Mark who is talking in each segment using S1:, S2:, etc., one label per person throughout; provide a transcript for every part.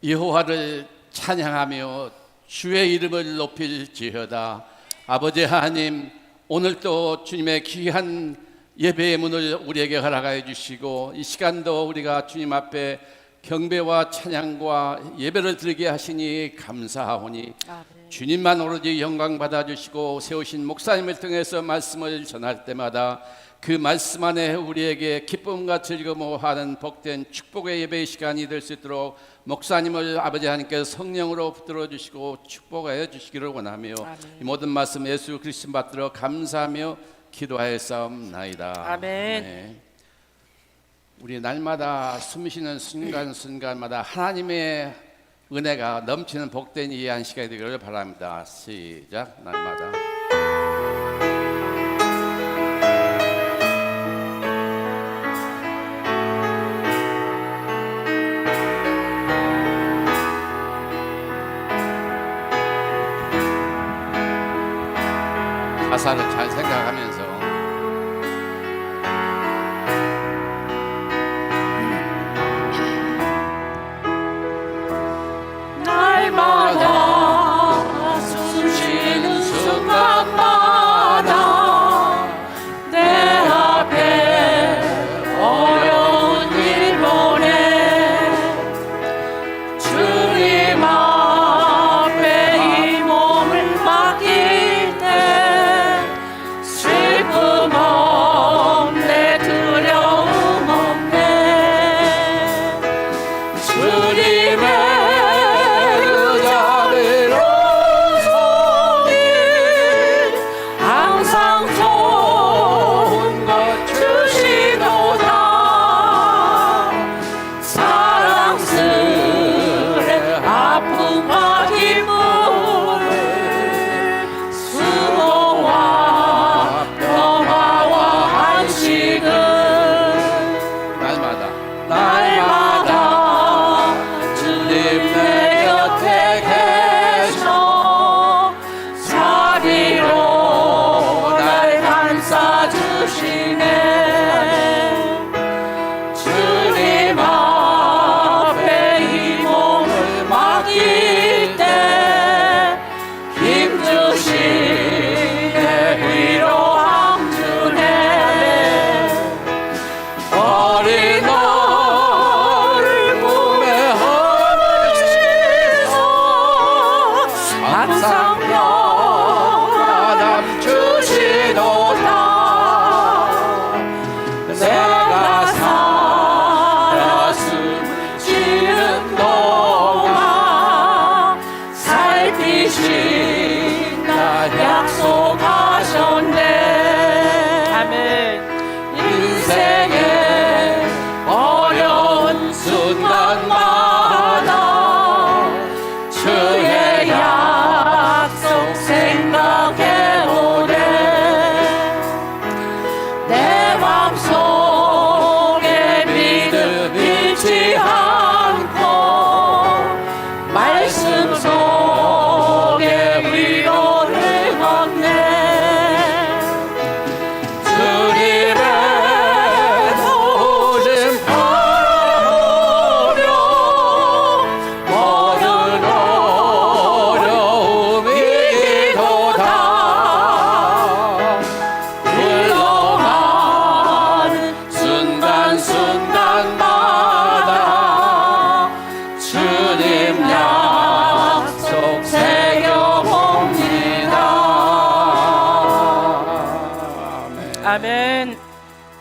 S1: 여호와를 찬양하며 주의 이름을 높일지어다. 아버지 하나님, 오늘도 주님의 귀한 예배의 문을 우리에게 허락하여 주시고 이 시간도 우리가 주님 앞에 경배와 찬양과 예배를 드리게 하시니 감사하오니 주님만 오로지 영광 받아주시고 세우신 목사님을 통해서 말씀을 전할 때마다 그 말씀 안에 우리에게 기쁨과 즐거움을 하는 복된 축복의 예배의 시간이 될 수 있도록 목사님을 아버지 하나님께서 성령으로 붙들어 주시고 축복하여 주시기를 원하며 이 모든 말씀 예수 그리스도 받들어 감사하며 기도하였사옵나이다.
S2: 아멘.
S1: 네. 우리 날마다 숨쉬는 순간순간마다 하나님의 은혜가 넘치는 복된 이 한 시간이 되기를 바랍니다. 시작. 날마다 가사를 잘 생각하면서
S2: 날마다 숨쉬는 순간마다 내 앞에 어려운 일 보내 주님 앞에 이 몸을 맡길 때 슬픔 없네 두려움 없네 주님의 아멘.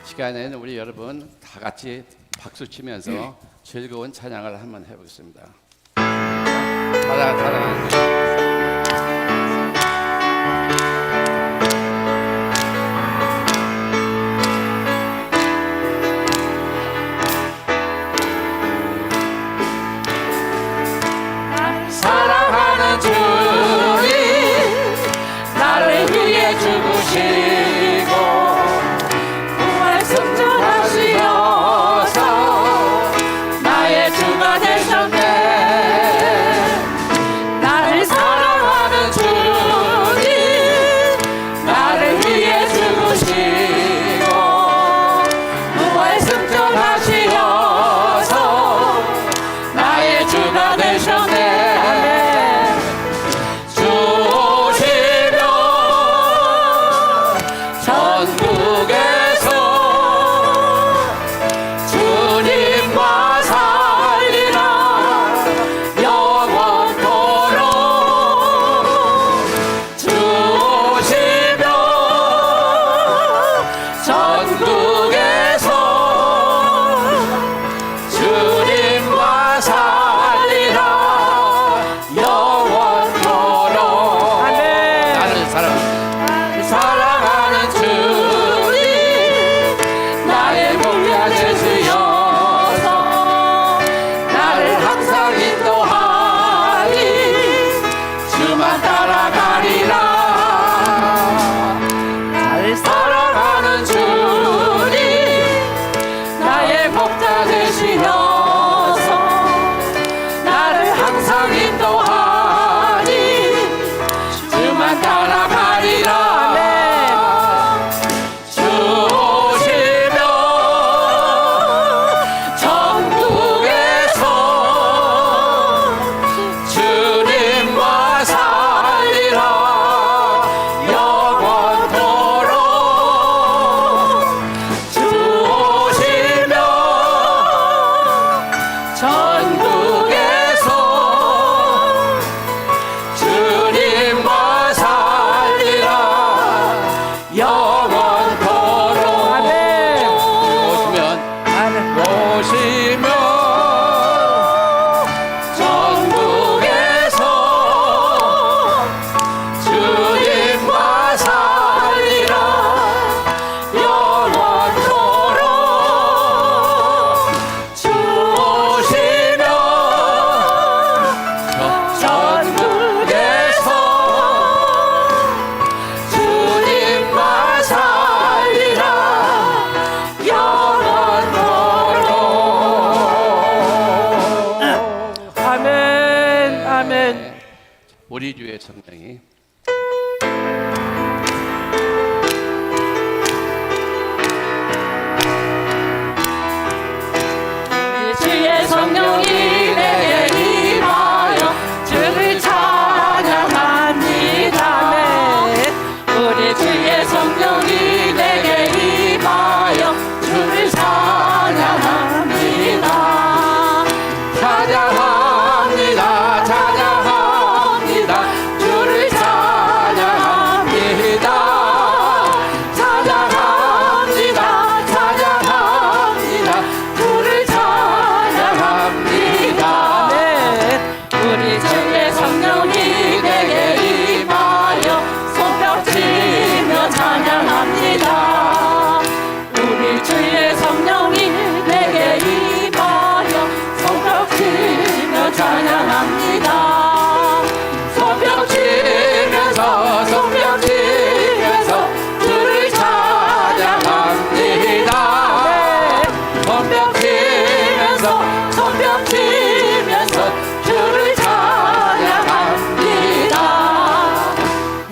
S1: 시간에는 우리 여러분 다 같이 박수 치면서 즐거운 찬양을 한번 해보겠습니다.
S2: 사랑하는 주님 나를 위해 죽으시고 부활 승천하시어서 나의 주가 되셨네 나를
S1: 우리 주의 성령이
S2: 주의 성령이 내게 임하여 주를 찬양합니다. 우리 주의 성령이 내게 임하여 주를 찬양합니다.
S1: 찬양합니다. 찬양합니다. 주를 찬양합니다. 찬양합니다. 찬양합니다. 주를 찬양합니다.
S2: 우리 주의 성령이 내게 임하여 손뼉 치며 찬양합니다. 우리 주의 성령이 내게 임하여 손뼉 치며 찬양합니다.
S1: 손뼉 치면서 손뼉 치면서 주를 찬양합니다. 손뼉 치면서 손뼉 치면서 주를 찬양합니다.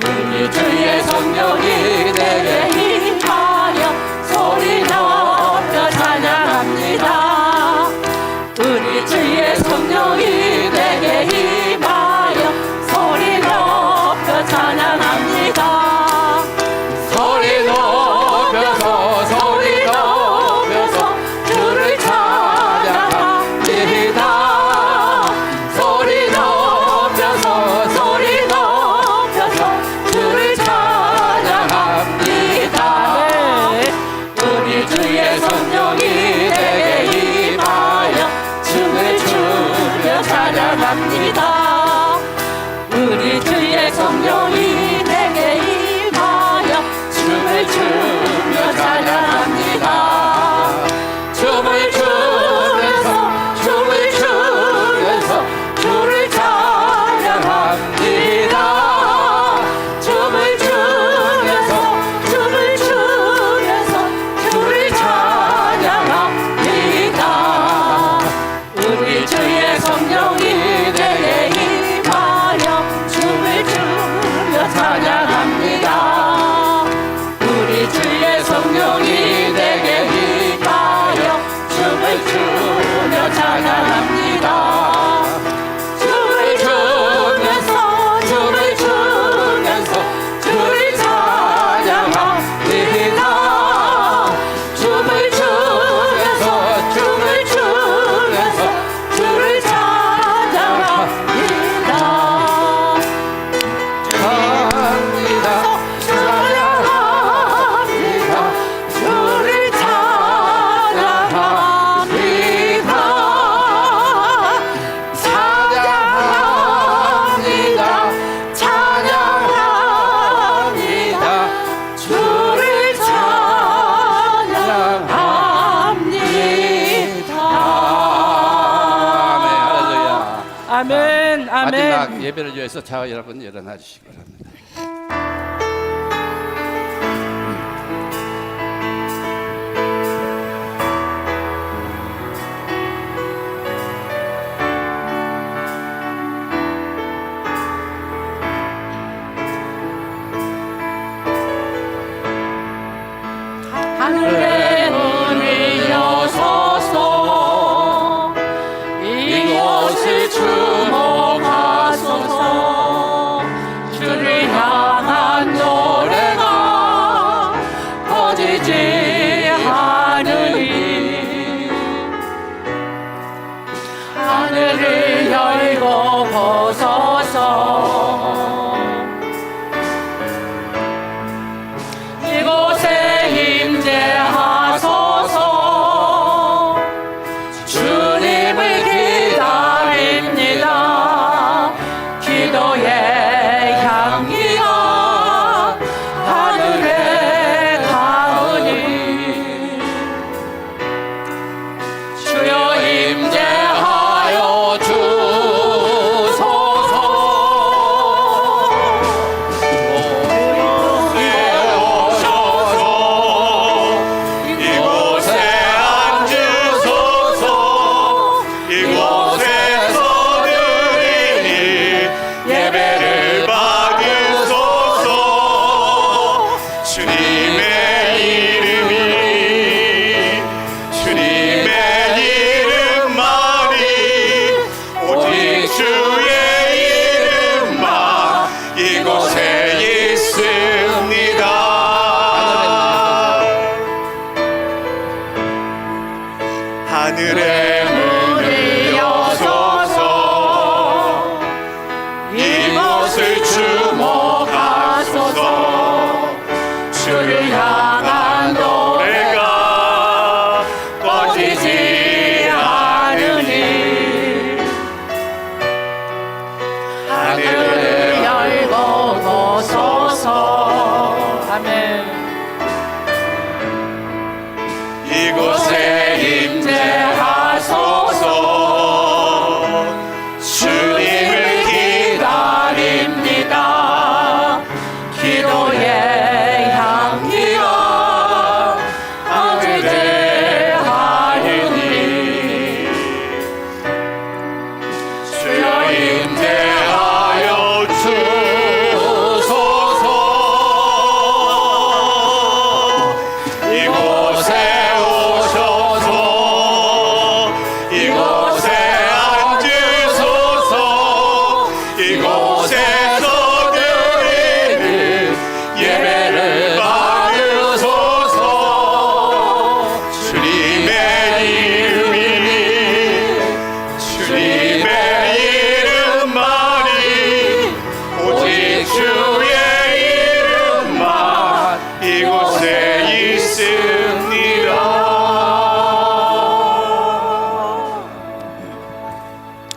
S2: 우리 주의 성령이 내게 임하여 소리 높여 찬양합니다. 우리 주의 성령이 내게 임하여 소리 높여 찬양합니다.
S1: 소리 높여서 소리 높여서 주를 찬양합니다. 소리 높여서 소리 높여서 주를 찬양합니다.
S2: 우리 주의 성령이 내게 임하여 춤을 추며 찬양합니다. 우리 주의 성령이 내게 임하여 춤을 추며 찬양합니다.
S1: 춤을 추면서 춤을 추면서 주를 찬양합니다. 춤을 추면서
S2: 춤을 추면서 주를 찬양합니다. 우리 주의 성령이 내게 임하여 춤을 추며 찬양합니다. 우리 주의 성령이 내게 임하여 춤을 추며 찬양합니다. 춤을 추면서 춤을 추면서 주를 찬양합니다.
S1: 춤을 추면서 춤을 추면서
S2: 주를 찬양합니다.
S1: 찬양합니다.
S2: 찬양합니다. 주를 찬양합니다. 찬양합니다. 찬양합니다. 주를 찬양합니다.
S1: 아멘. 할렐루야.
S2: 아멘. 아멘.
S1: 마지막 예배를 위해서 자 여러분 일어나 주시기 바랍니다.
S2: 하늘의 문을 여소서 이곳을 주목하소서 주를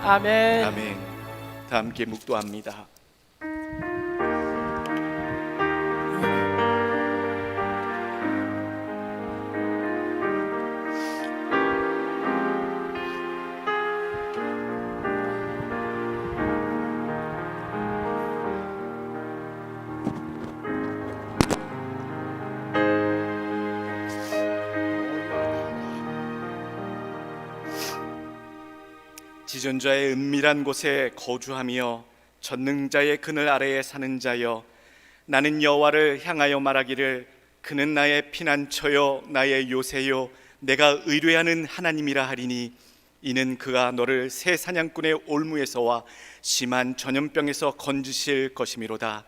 S2: 아멘.
S3: 아멘. 다 함께 묵도합니다. 지존자의 은밀한 곳에 거주하며 전능자의 그늘 아래에 사는 자여, 나는 여호와를 향하여 말하기를 그는 나의 피난처요 나의 요새요 내가 의뢰하는 하나님이라 하리니, 이는 그가 너를 새 사냥꾼의 올무에서와 심한 전염병에서 건지실 것이미로다.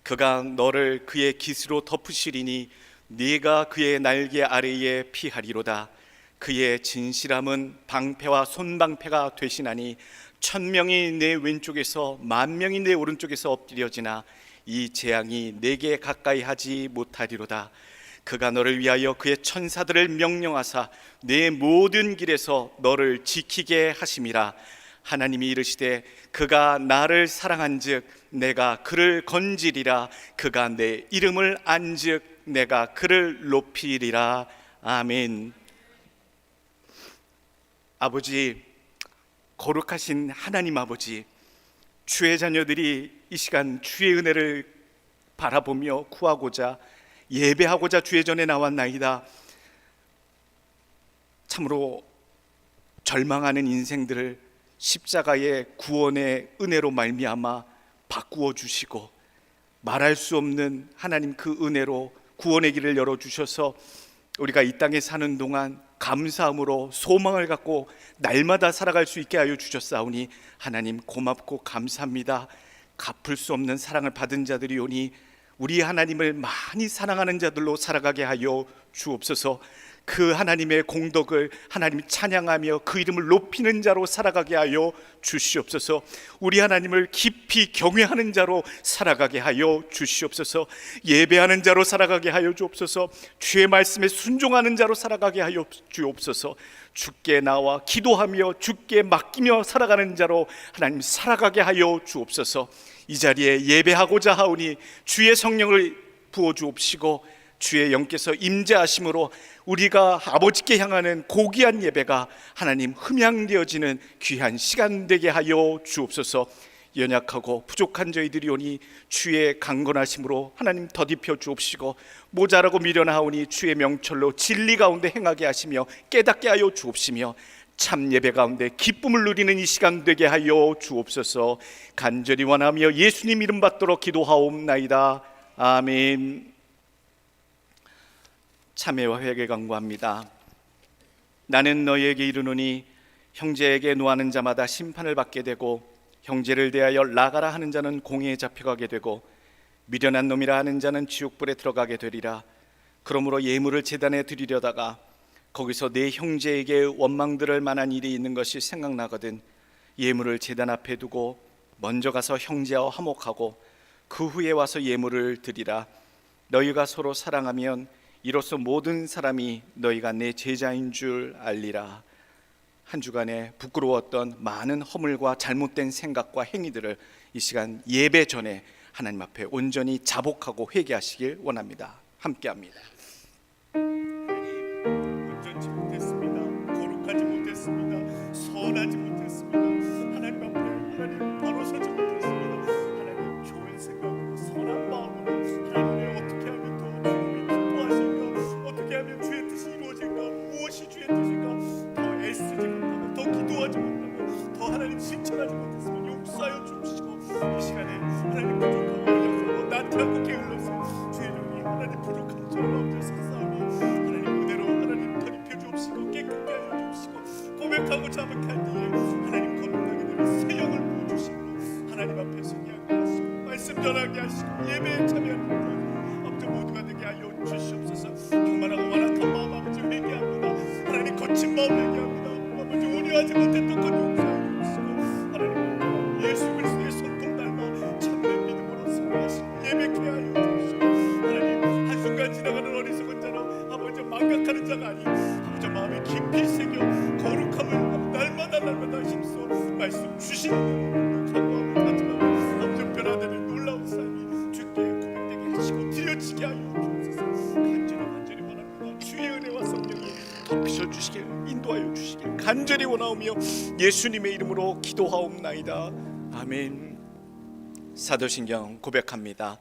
S3: 그가 너를 그의 깃으로 덮으시리니 네가 그의 날개 아래에 피하리로다. 그의 진실함은 방패와 손방패가 되시나니 1000명이 내 왼쪽에서 10,000명이 내 오른쪽에서 엎드려지나 이 재앙이 내게 가까이 하지 못하리로다. 그가 너를 위하여 그의 천사들을 명령하사 내 모든 길에서 너를 지키게 하심이라. 하나님이 이르시되 그가 나를 사랑한즉 내가 그를 건지리라. 그가 내 이름을 안즉 내가 그를 높이리라. 아멘. 아버지, 거룩하신 하나님 아버지, 주의 자녀들이 이 시간 주의 은혜를 바라보며 구하고자 예배하고자 주의 전에 나왔나이다. 참으로 절망하는 인생들을 십자가의 구원의 은혜로 말미암아 바꾸어 주시고 말할 수 없는 하나님 그 은혜로 구원의 길을 열어주셔서 우리가 이 땅에 사는 동안 감사함으로 소망을 갖고 날마다 살아갈 수 있게 하여 주셨사오니 하나님 고맙고 감사합니다. 갚을 수 없는 사랑을 받은 자들이오니 우리 하나님을 많이 사랑하는 자들로 살아가게 하여 주옵소서. 그 하나님의 공덕을 하나님 찬양하며 그 이름을 높이는 자로 살아가게 하여 주시옵소서. 우리 하나님을 깊이 경외하는 자로 살아가게 하여 주시옵소서. 예배하는 자로 살아가게 하여 주옵소서. 주의 말씀에 순종하는 자로 살아가게 하여 주옵소서. 주께 나와 기도하며 주께 맡기며 살아가는 자로 하나님 살아가게 하여 주옵소서. 이 자리에 예배하고자 하오니 주의 성령을 부어 주옵시고 주의 영께서 임재하심으로 우리가 아버지께 향하는 고귀한 예배가 하나님 흠양되어지는 귀한 시간 되게 하여 주옵소서. 연약하고 부족한 저희들이오니 주의 강건하심으로 하나님 더딥혀 주옵시고 모자라고 미련하오니 주의 명철로 진리 가운데 행하게 하시며 깨닫게 하여 주옵시며 참 예배 가운데 기쁨을 누리는 이 시간 되게 하여 주옵소서. 간절히 원하며 예수님 이름 받도록 기도하옵나이다. 아멘. 참회와 회개 강구합니다. 나는 너희에게 이르노니 형제에게 노하는 자마다 심판을 받게 되고 형제를 대하여 나가라 하는 자는 공회에 잡혀가게 되고 미련한 놈이라 하는 자는 지옥불에 들어가게 되리라. 그러므로 예물을 제단에 드리려다가 거기서 내 형제에게 원망 들을 만한 일이 있는 것이 생각나거든 예물을 제단 앞에 두고 먼저 가서 형제와 화목하고 그 후에 와서 예물을 드리라. 너희가 서로 사랑하면 이로써 모든 사람이 너희가 내 제자인 줄 알리라. 한 주간에 부끄러웠던 많은 허물과 잘못된 생각과 행위들을 이 시간 예배 전에 하나님 앞에 온전히 자복하고 회개하시길 원합니다. 함께합니다.
S4: 온전치 못했습니다. 거룩하지 못했습니다. 선하지 못했습니다. 하나님 앞에 하나님 바로 서지 못했습니다. 하나님 좋은 생각으로 선한 마음으로 하나님을 어떻게 하면 더 주님이 기뻐하실까, 어떻게 하면 주의 뜻이 이루어질까, 무엇이 주의 뜻일까, 더 애쓰지 못하고 더 기도하지 못하고 더 하나님 실천하지 못했으면 용서하여 주시고 이 시간에 하나님 부족하고 어려서 나태하고 게을러서 주의 종이 하나님 부족한 저를 얹어서 싸우니 하나님 무대로 하나님 돌입해 주옵시고 깨끗게 하여 주옵시고 고백하고 자백한 뒤에 하나님 거듭나게 되는 새 영을 부어주시고 하나님 앞에 서게 하시고 말씀 전하게 하시고 예배에 참여하는 아버지 모두가 되게 하여 주시옵소서. 교만하고 완악한 마음 아버지 회개합니다. 하나님 거친 마음 회개합니다. 아버지 온유하지 못했던 것 용서하여 주시고 하나님 예수 그리스도의 손톱 닮아 참된 믿음으로 살아가시고 예배케 하여 주시고 하나님 한순간 지나가는 어리석은 자로 아버지 망각하는 자가 아니 아버지 마음에 깊이 새겨 거룩함을 날마다 힘써 말씀 주시는 대로 오늘도 각오하고 다짐하고 아버지 변화되는 놀라운 삶이 주께 고백되게 하시고 드려지게 하여 주옵소서. 간절히 원합니다. 주의 은혜와 성령이 덮이셔 주시길 인도하여 주시길 간절히 원하오며 예수님의 이름으로 기도하옵나이다. 아멘. 사도신경 고백합니다.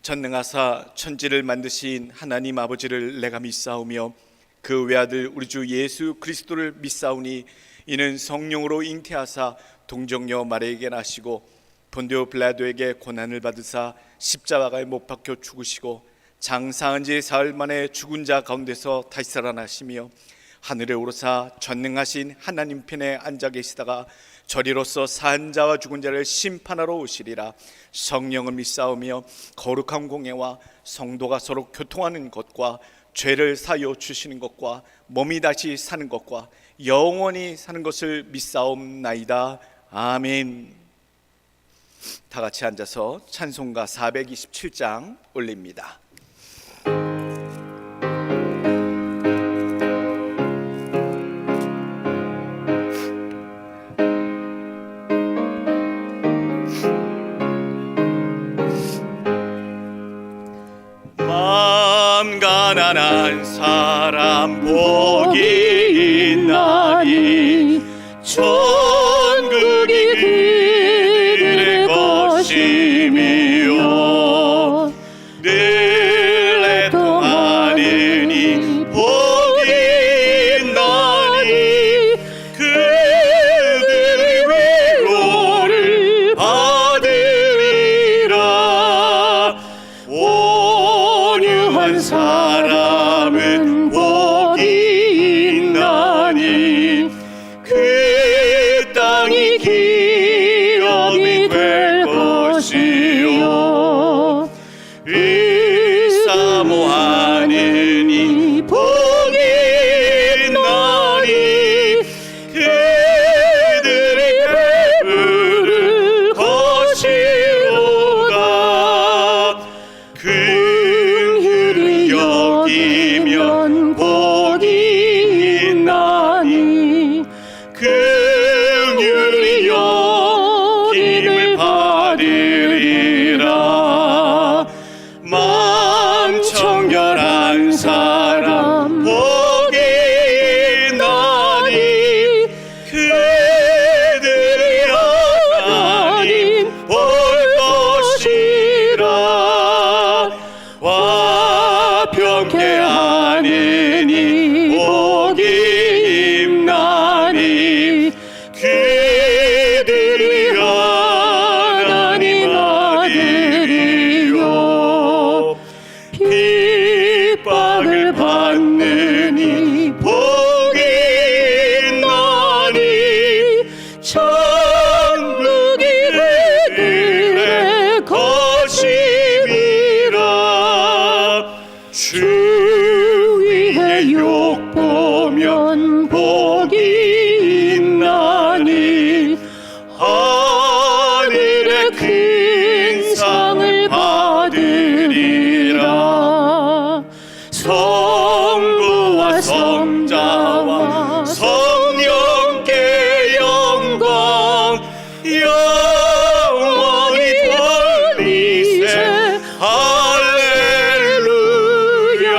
S4: 전능하사 천지를 만드신 하나님 아버지를 내가 믿사오며 그 외아들 우리 주 예수 그리스도를 믿사오니 이는 성령으로 잉태하사 동정녀 마리아에게 나시고 본디오 빌라도에게 고난을 받으사 십자가에 못 박혀 죽으시고 장사한 지 사흘 만에 죽은 자 가운데서 다시 살아나시며 하늘에 오르사 전능하신 하나님 편에 앉아 계시다가 저리로서 산 자와 죽은 자를 심판하러 오시리라. 성령을 믿사오며 거룩한 공예와 성도가 서로 교통하는 것과 죄를 사하여 주시는 것과 몸이 다시 사는 것과 영원히 사는 것을 믿사옵나이다. 아멘. 다 같이 앉아서 찬송가 427장 올립니다. 마음 가난한 사람 복이 있나니 천국이 그들의 것이며 늘 애통하느니 복이 있나니 그들의 위로를 받으리라. 온유한 사람은 복이 있나니 그 땅이 기업이 될 것이요 사모하느니 복이 있나니 그들의 배부를 것이로다. 긍휼히 여기면 복이 있나니 긍휼히 여김을 받으리라. 마음 청결한 사람 복이 있나니 그들이 하나님 볼 것이라. 화평케 하느니 복이 있나니 그들이 하나님 아들이요 핍박을 받느니 복이 있나니 천국이 그들의 것임이라. 주 위에 욕보면 복이 있나니 하늘의 큰 상을 받으리라. 성부와 성자와 성령께 영광 영원히 돌리세. 할렐루야.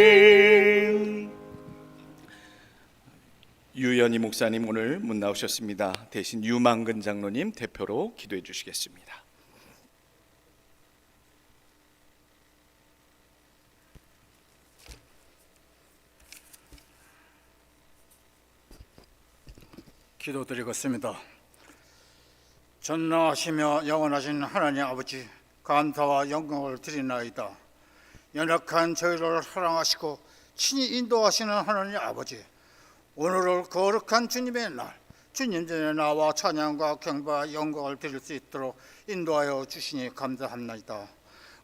S4: 아멘. 유연희 목사님 오늘 문 나오셨습니다. 대신 유만근 장로님 대표로 기도해 주시겠습니다.
S5: 기도드리겠습니다. 전능하시며 영원하신 하나님 아버지, 감사와 영광을 드리나이다. 연약한 저희를 사랑하시고 친히 인도하시는 하나님 아버지, 오늘을 거룩한 주님의 날, 주님 전에 나와 찬양과 경배와 영광을 드릴 수 있도록 인도하여 주시니 감사합니다.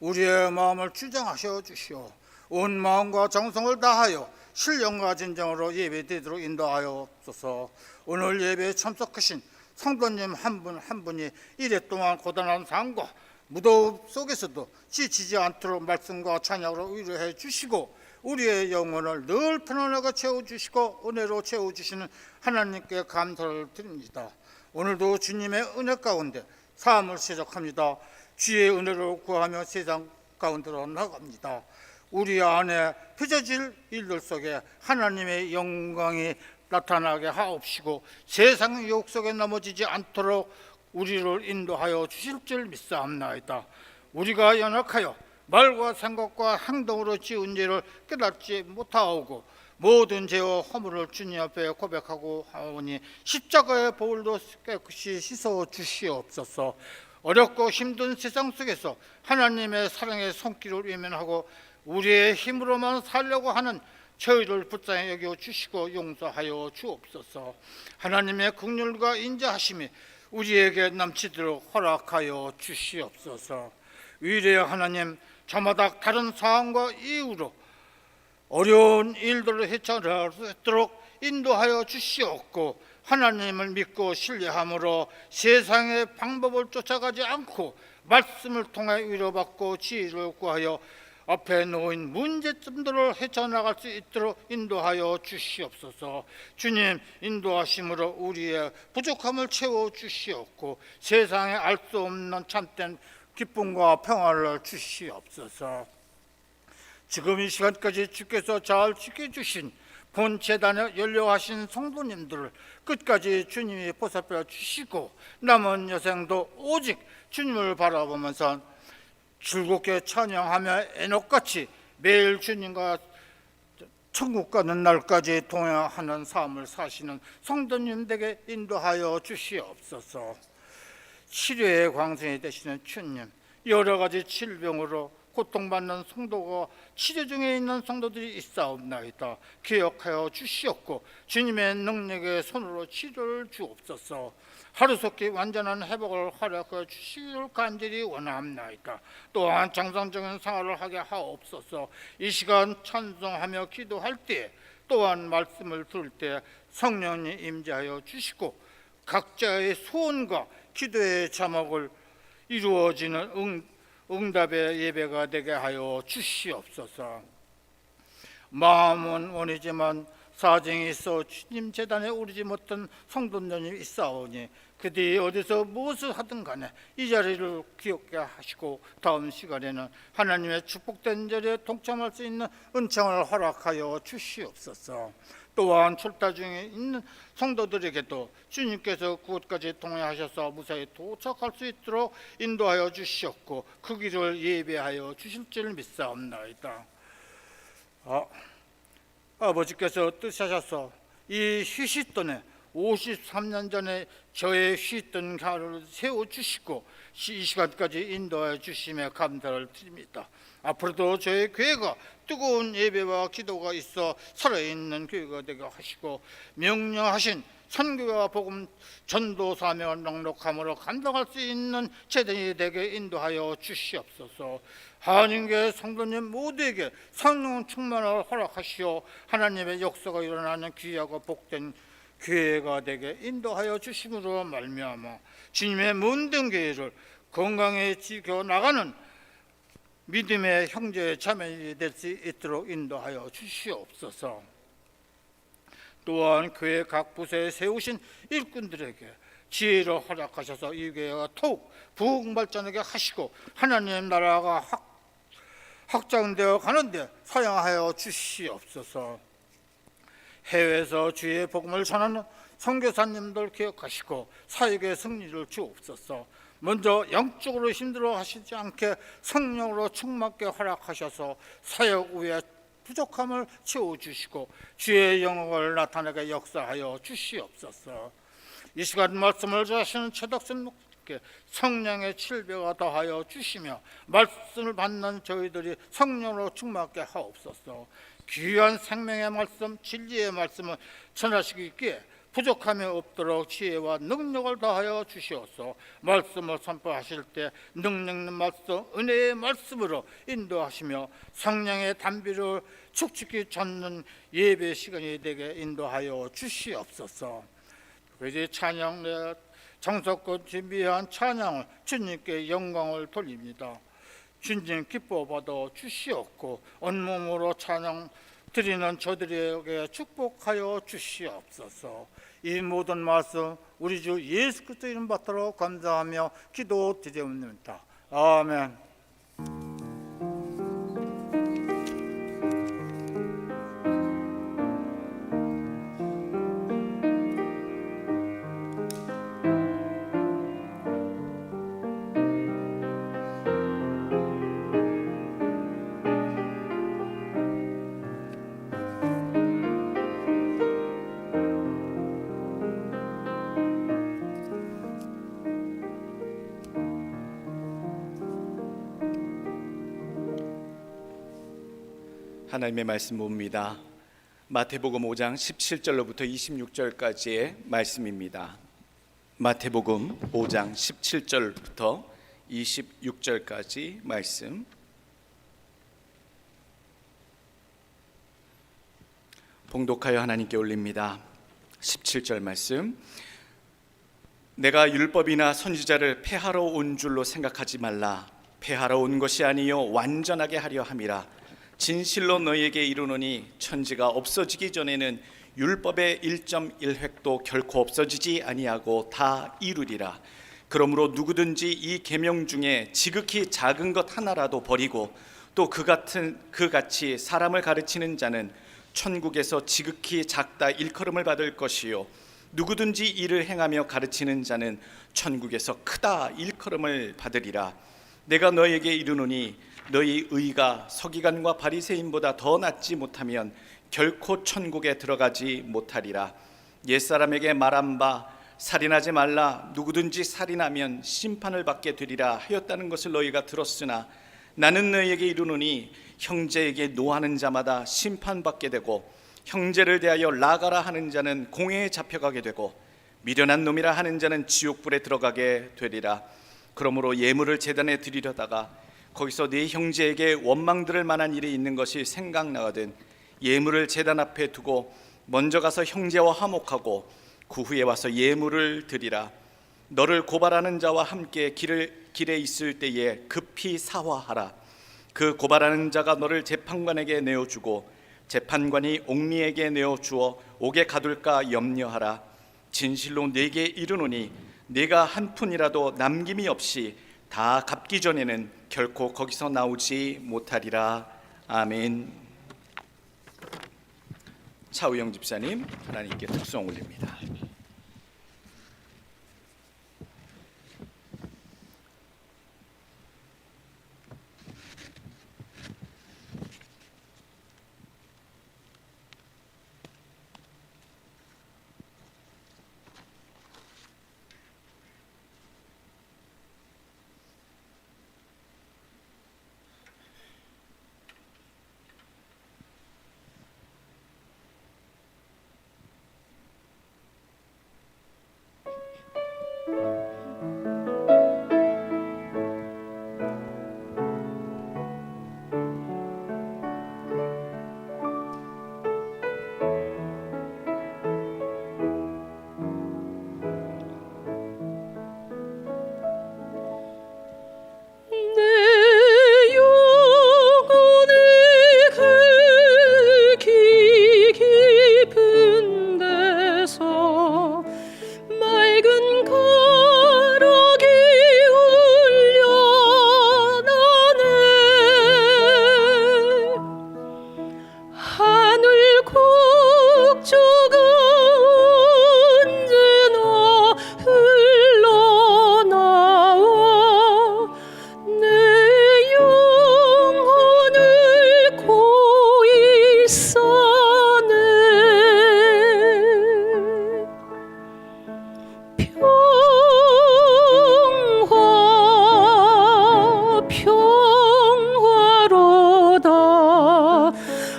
S5: 우리의 마음을 주장하셔 주시오. 온 마음과 정성을 다하여 신령과 진정으로 예배드리도록 인도하여 주소서. 오늘 예배에 참석하신 성도님 한 분 한 분이 이래 동안 고단한 삶과 무더움 속에서도 지치지 않도록 말씀과 찬양으로 위로해 주시고 우리의 영혼을 늘 편안하게 채워주시고 은혜로 채워주시는 하나님께 감사를 드립니다. 오늘도 주님의 은혜 가운데 삶을 시작합니다. 주의 은혜를 구하며 세상 가운데로 나갑니다. 우리 안에 펼쳐질 일들 속에 하나님의 영광이 나타나게 하옵시고 세상의 유혹 속에 넘어지지 않도록 우리를 인도하여 주실 줄 믿사옵나이다. 우리가 연약하여 말과 생각과 행동으로 지은 죄를 깨닫지 못하오고 모든 죄와 허물을 주님 앞에 고백하고 하오니 십자가의 보혈로 깨끗이 씻어 주시옵소서. 어렵고 힘든 세상 속에서 하나님의 사랑의 손길을 외면하고 우리의 힘으로만 살려고 하는 저희를 불쌍히 여겨 주시고 용서하여 주옵소서. 하나님의 긍휼과 인자하심이 우리에게 넘치도록 허락하여 주시옵소서. 위대한 하나님, 저마다 다른 상황과 이유로 어려운 일들을 헤쳐나갈 수 있도록 인도하여 주시옵고 하나님을 믿고 신뢰함으로 세상의 방법을 쫓아가지 않고 말씀을 통해 위로받고 지혜를 구하여 앞에 놓인 문제점들을 헤쳐나갈 수 있도록 인도하여 주시옵소서. 주님 인도하심으로 우리의 부족함을 채워 주시옵고 세상에 알 수 없는 참된 기쁨과 평화를 주시옵소서. 지금 이 시간까지 주께서 잘 지켜주신 본 재단에 연료하신 성도님들을 끝까지 주님이 보살펴 주시고 남은 여생도 오직 주님을 바라보면서 즐겁게 찬양하며 에녹같이 매일 주님과 천국 가는 날까지 동행하는 삶을 사시는 성도님들에게 인도하여 주시옵소서. 치료의 광선이 되시는 주님, 여러 가지 질병으로 고통받는 성도가 치료 중에 있는 성도들이 있사옵나이다. 기억하여 주시옵고 주님의 능력의 손으로 치료를 주옵소서. 하루속히 완전한 회복을 허락하여 주시기를 간절히 원하옵나이다. 또한 정상적인 생활을 하게 하옵소서. 이 시간 찬송하며 기도할 때 또한 말씀을 들을 때 성령님 임재하여 주시고 각자의 소원과 기도의 자목을 이루어지는 응답의 예배가 되게 하여 주시옵소서. 마음은 원이지만 사정이 있어 주님 재단에 오르지 못한 성도님이 있사오니 그들이 어디서 무엇을 하든 간에 이 자리를 기억게 하시고 다음 시간에는 하나님의 축복된 자리에 동참할 수 있는 은총을 허락하여 주시옵소서. 또한 출타 중에 있는 성도들에게도 주님께서 그곳까지 동행하셔서 무사히 도착할 수 있도록 인도하여 주시옵고 그 길을 예배하여 주실 줄 믿사옵나이다. 아버지께서 뜻하셔서 이 휴식돈에 53년 전에 저의 쉬던 가를 세워주시고 이 시간까지 인도하여 주심에 감사를 드립니다. 앞으로도 저희 교회가 뜨거운 예배와 기도가 있어 살아있는 교회가 되게 하시고 명령하신 선교와 복음 전도 사명을 넉넉함으로 감당할 수 있는 재단이 되게 인도하여 주시옵소서. 하나님께 성도님 모두에게 성령 충만을 허락하시어 하나님의 역사가 일어나는 귀하고 복된 교회가 되게 인도하여 주심으로 말미암아 주님의 모든 교회를 건강히 지켜나가는 믿음의 형제 자매이 될 수 있도록 인도하여 주시옵소서. 또한 교회 각 부서에 세우신 일꾼들에게 지혜를 허락하셔서 이 교회가 더욱 부흥발전하게 하시고 하나님 나라가 확장되어 가는데 사용하여 주시옵소서. 해외에서 주의 복음을 전하는 선교사님들 기억하시고 사역의 승리를 주옵소서. 먼저 영적으로 힘들어 하시지 않게 성령으로 충만케 허락하셔서 사역 후에 부족함을 채워주시고 주의 영광을 나타내게 역사하여 주시옵소서. 이 시간 말씀을 전하시는 최덕선 목사님께 성령의 칠배가 더하여 주시며 말씀을 받는 저희들이 성령으로 충만케 하옵소서. 귀한 생명의 말씀, 진리의 말씀을 전하시기에 부족함이 없도록 지혜와 능력을 더하여 주시옵소서. 말씀을 선포하실 때 능력 있는 말씀, 은혜의 말씀으로 인도하시며 성령의 단비를 축축히 젓는 예배 시간이 되게 인도하여 주시옵소서. 그래서 정성껏 준비한 찬양을 주님께 영광을 돌립니다. 주님 기뻐 받아 주시옵고 온몸으로 찬양 드리는 저들에게 축복하여 주시옵소서. 이 모든 말씀 우리 주 예수 그리스도 이름 받들어 감사하며 기도드리옵나이다. 아멘.
S3: 하나님의 말씀 봅니다. 마태복음 5장 17절로부터 26절까지의 말씀입니다. 마태복음 5장 17절부터 26절까지 말씀. 봉독하여 하나님께 올립니다. 17절 말씀. 내가 율법이나 선지자를 폐하러 온 줄로 생각하지 말라. 폐하러 온 것이 아니요 완전하게 하려 함이라. 진실로 너희에게 이르노니 천지가 없어지기 전에는 율법의 1.1획도 결코 없어지지 아니하고 다 이루리라. 그러므로 누구든지 이 계명 중에 지극히 작은 것 하나라도 버리고 또 그같이 사람을 가르치는 자는 천국에서 지극히 작다 일컬음을 받을 것이요 누구든지 이를 행하며 가르치는 자는 천국에서 크다 일컬음을 받으리라. 내가 너희에게 이르노니 너희 의가 서기관과 바리새인보다 더 낫지 못하면 결코 천국에 들어가지 못하리라. 옛사람에게 말한 바 살인하지 말라. 누구든지 살인하면 심판을 받게 되리라 하였다는 것을 너희가 들었으나 나는 너희에게 이르노니 형제에게 노하는 자마다 심판받게 되고 형제를 대하여 나가라 하는 자는 공회에 잡혀가게 되고 미련한 놈이라 하는 자는 지옥불에 들어가게 되리라. 그러므로 예물을 제단에 드리려다가 거기서 네 형제에게 원망 들을 만한 일이 있는 것이 생각나거든 예물을 제단 앞에 두고 먼저 가서 형제와 화목하고 그 후에 와서 예물을 드리라. 너를 고발하는 자와 함께 길에 있을 때에 급히 사화하라. 그 고발하는 자가 너를 재판관에게 내어주고 재판관이 옥리에게 내어주어 옥에 가둘까 염려하라. 진실로 네게 이르노니 네가 한 푼이라도 남김이 없이 다 갚기 전에는 결코 거기서 나오지 못하리라. 아멘. 차우영 집사님, 하나님께 특송 올립니다.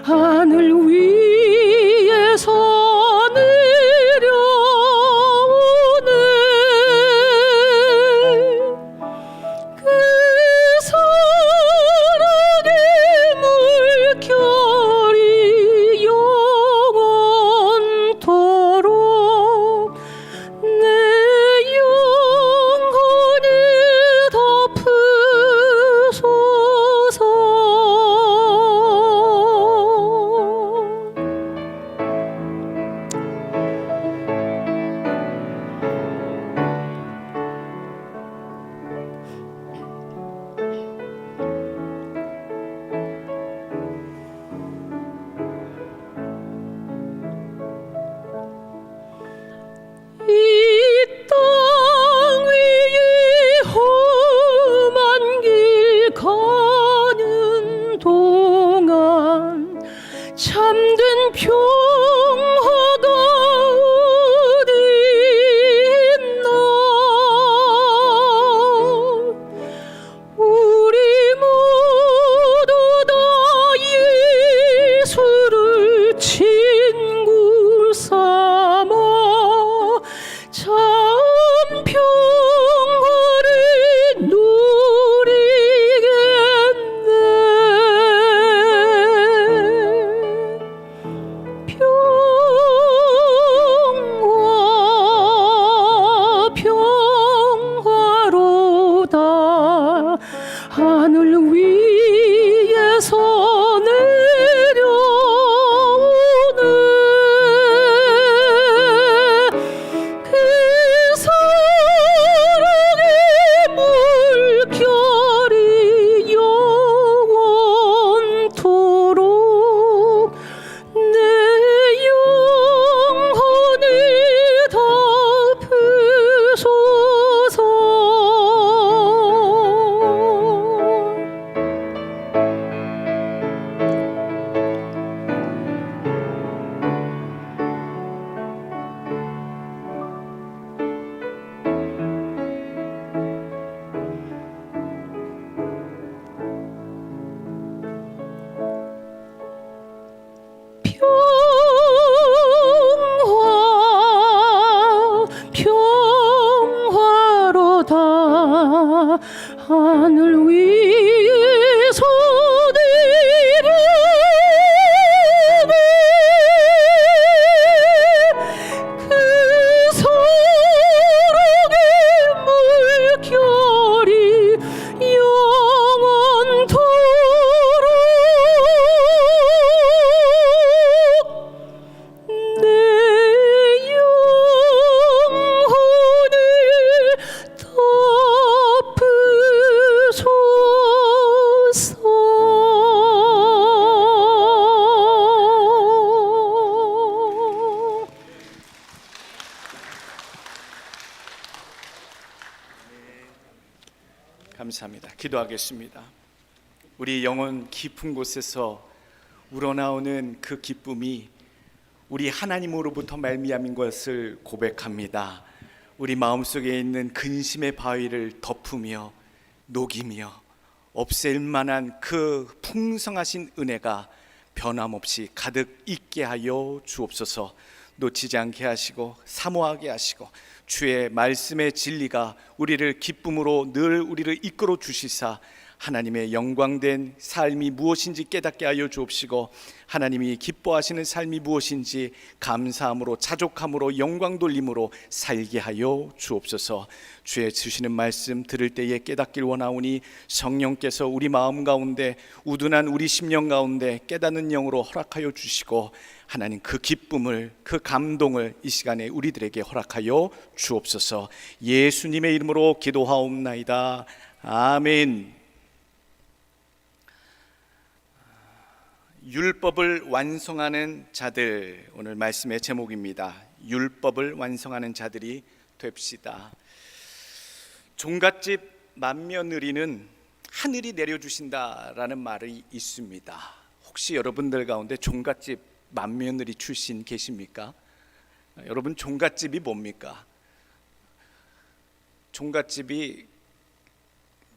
S2: 하늘 위에서 참된 평화가 어디 있나. 우리 모두 다 예수를 친구 삼아 참 평화를 누리겠네. 평화로다 하늘 위에서 내려오네. 그 사랑의 물결이 영원토록 내 영혼을 덮으소서. 평화로다 하늘 위에서 내려오네. 그 사랑의 물결이 영원토록 내 영혼을 덮으소서.
S3: 감사합니다. 기도하겠습니다. 우리 영혼 깊은 곳에서 우러나오는 그 기쁨이 우리 하나님으로부터 말미암은 것을 고백합니다. 우리 마음속에 있는 근심의 바위를 덮으며 녹이며 없앨 만한 그 풍성하신 은혜가 변함없이 가득 있게 하여 주옵소서. 놓치지 않게 하시고 사모하게 하시고 주의 말씀의 진리가 우리를 기쁨으로 늘 우리를 이끌어 주시사 하나님의 영광된 삶이 무엇인지 깨닫게 하여 주옵시고 하나님이 기뻐하시는 삶이 무엇인지 감사함으로 자족함으로 영광 돌림으로 살게 하여 주옵소서. 주의 주시는 말씀 들을 때에 깨닫길 원하오니 성령께서 우리 마음 가운데 우둔한 우리 심령 가운데 깨닫는 영으로 허락하여 주시고 하나님 그 기쁨을 그 감동을 이 시간에 우리들에게 허락하여 주옵소서. 예수님의 이름으로 기도하옵나이다. 아멘. 율법을 완성하는 자들, 오늘 말씀의 제목입니다. 율법을 완성하는 자들이 됩시다. 종갓집 맏며느리는 하늘이 내려주신다라는 말이 있습니다. 혹시 여러분들 가운데 종갓집 맏며느리 출신 계십니까? 여러분 종갓집이 뭡니까? 종갓집이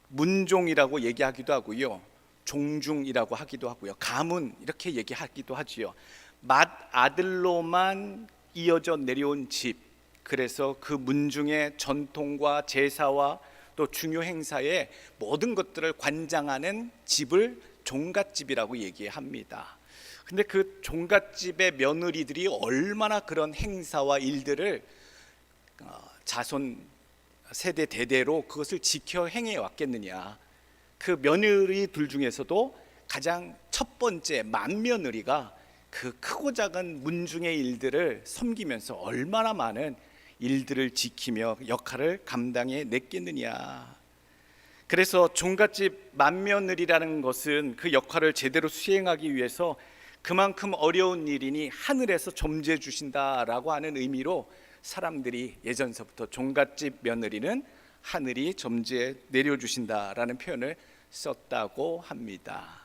S3: 문종이라고 얘기하기도 하고요, 종중이라고 하기도 하고요, 가문 이렇게 얘기하기도 하지요. 맏아들로만 이어져 내려온 집, 그래서 그 문중의 전통과 제사와 또 중요 행사의 모든 것들을 관장하는 집을 종갓집이라고 얘기합니다. 근데 그 종갓집의 며느리들이 얼마나 그런 행사와 일들을 자손 세대 대대로 그것을 지켜 행해 왔겠느냐. 그 며느리들 중에서도 가장 첫 번째 맏며느리가 그 크고 작은 문중의 일들을 섬기면서 얼마나 많은 일들을 지키며 역할을 감당해 냈겠느냐. 그래서 종갓집 맏며느리라는 것은 그 역할을 제대로 수행하기 위해서 그만큼 어려운 일이니 하늘에서 점지해 주신다라고 하는 의미로 사람들이 예전서부터 종갓집 며느리는 하늘이 점지해 내려주신다라는 표현을 썼다고 합니다.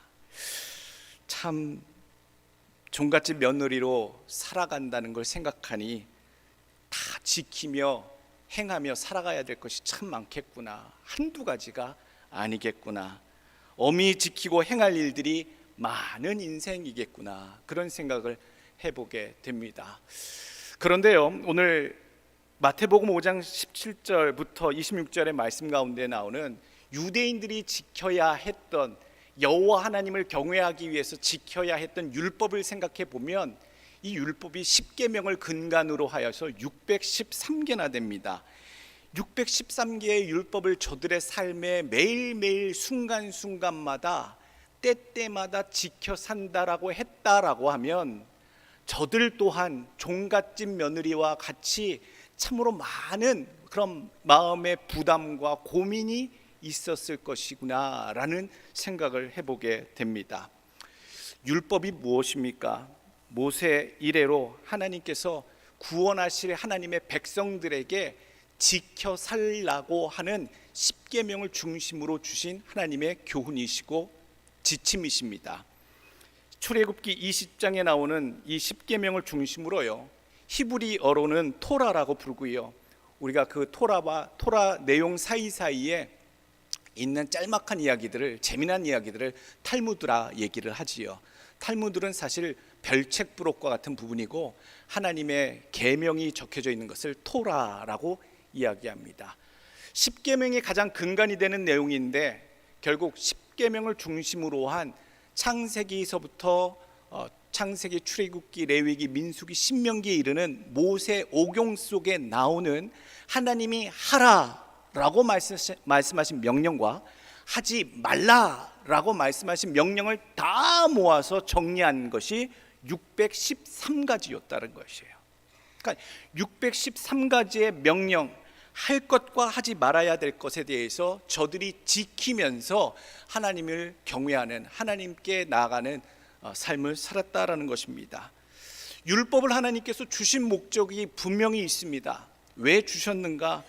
S3: 참 종갓집 며느리로 살아간다는 걸 생각하니 다 지키며 행하며 살아가야 될 것이 참 많겠구나. 한두 가지가 아니겠구나. 엄히 지키고 행할 일들이 많은 인생이겠구나. 그런 생각을 해보게 됩니다. 그런데요, 오늘 마태복음 5장 17절부터 26절의 말씀 가운데 나오는 유대인들이 지켜야 했던, 여호와 하나님을 경외하기 위해서 지켜야 했던 율법을 생각해 보면 이 율법이 10계명을 근간으로 하여서 613개나 됩니다. 613개의 율법을 저들의 삶에 매일매일 순간순간마다 때때마다 지켜 산다라고 했다라고 하면 저들 또한 종갓집 며느리와 같이 참으로 많은 그런 마음의 부담과 고민이 있었을 것이구나라는 생각을 해보게 됩니다. 율법이 무엇입니까? 모세 이래로 하나님께서 구원하실 하나님의 백성들에게 지켜 살라고 하는 10계명을 중심으로 주신 하나님의 교훈이시고 지침이십니다. 출애굽기 20장에 나오는 이 10계명을 중심으로요, 히브리어로는 토라라고 부르고요, 우리가 그 토라와 토라 내용 사이사이에 있는 짤막한 이야기들을, 재미난 이야기들을 탈무드라 얘기를 하지요. 탈무드는 사실 별책 부록과 같은 부분이고 하나님의 계명이 적혀져 있는 것을 토라라고 이야기합니다. 10계명이 가장 근간이 되는 내용인데 결국 10계명을 중심으로 한 창세기서부터 창세기, 출애굽기, 레위기, 민수기, 신명기에 이르는 모세 오경 속에 나오는 하나님이 하라라고 말씀하신 명령과 하지 말라라고 말씀하신 명령을 다 모아서 정리한 것이 613가지였다는 것이에요. 그러니까 613가지의 명령, 할 것과 하지 말아야 될 것에 대해서 저들이 지키면서 하나님을 경외하는, 하나님께 나아가는 삶을 살았다라는 것입니다. 율법을 하나님께서 주신 목적이 분명히 있습니다. 왜 주셨는가?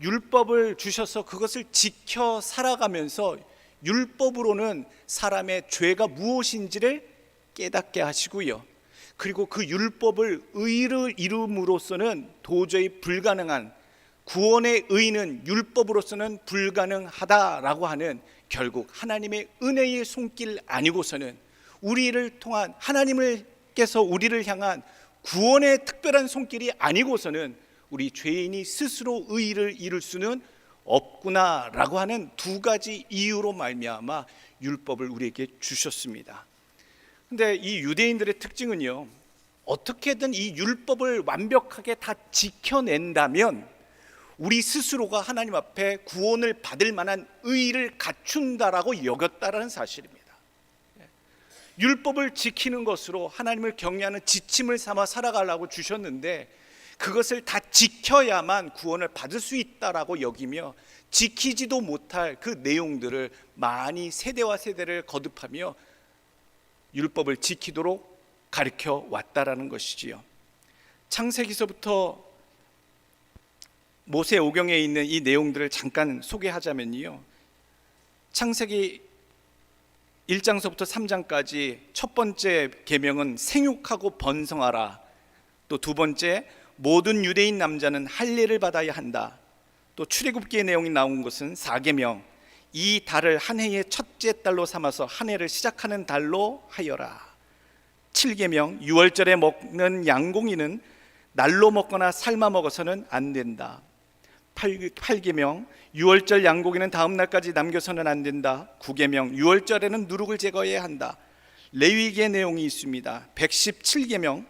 S3: 율법을 주셔서 그것을 지켜 살아가면서 율법으로는 사람의 죄가 무엇인지를 깨닫게 하시고요, 그리고 그 율법을 의로 이룸으로서는 도저히 불가능한, 구원의 의는 율법으로서는 불가능하다라고 하는, 결국 하나님의 은혜의 손길 아니고서는 우리를 통한 하나님께서 우리를 향한 구원의 특별한 손길이 아니고서는 우리 죄인이 스스로 의를 이룰 수는 없구나라고 하는 두 가지 이유로 말미암아 율법을 우리에게 주셨습니다. 근데 이 유대인들의 특징은요, 어떻게든 이 율법을 완벽하게 다 지켜낸다면 우리 스스로가 하나님 앞에 구원을 받을 만한 의의를 갖춘다라고 여겼다라는 사실입니다. 율법을 지키는 것으로 하나님을 경외하는 지침을 삼아 살아가려고 주셨는데 그것을 다 지켜야만 구원을 받을 수 있다라고 여기며 지키지도 못할 그 내용들을 많이 세대와 세대를 거듭하며 율법을 지키도록 가르쳐 왔다라는 것이지요. 창세기서부터 모세 오경에 있는 이 내용들을 잠깐 소개하자면요, 창세기 1장서부터 3장까지 첫 번째 계명은 생육하고 번성하라, 또 두 번째 모든 유대인 남자는 할례를 받아야 한다, 또 출애굽기의 내용이 나온 것은 4계명, 이 달을 한 해의 첫째 달로 삼아서 한 해를 시작하는 달로 하여라. 7계명, 6월절에 먹는 양고기는 날로 먹거나 삶아 먹어서는 안 된다. 8계명, 6월절 양고기는 다음 날까지 남겨서는 안 된다. 9계명, 6월절에는 누룩을 제거해야 한다. 레위기의 내용이 있습니다. 117계명,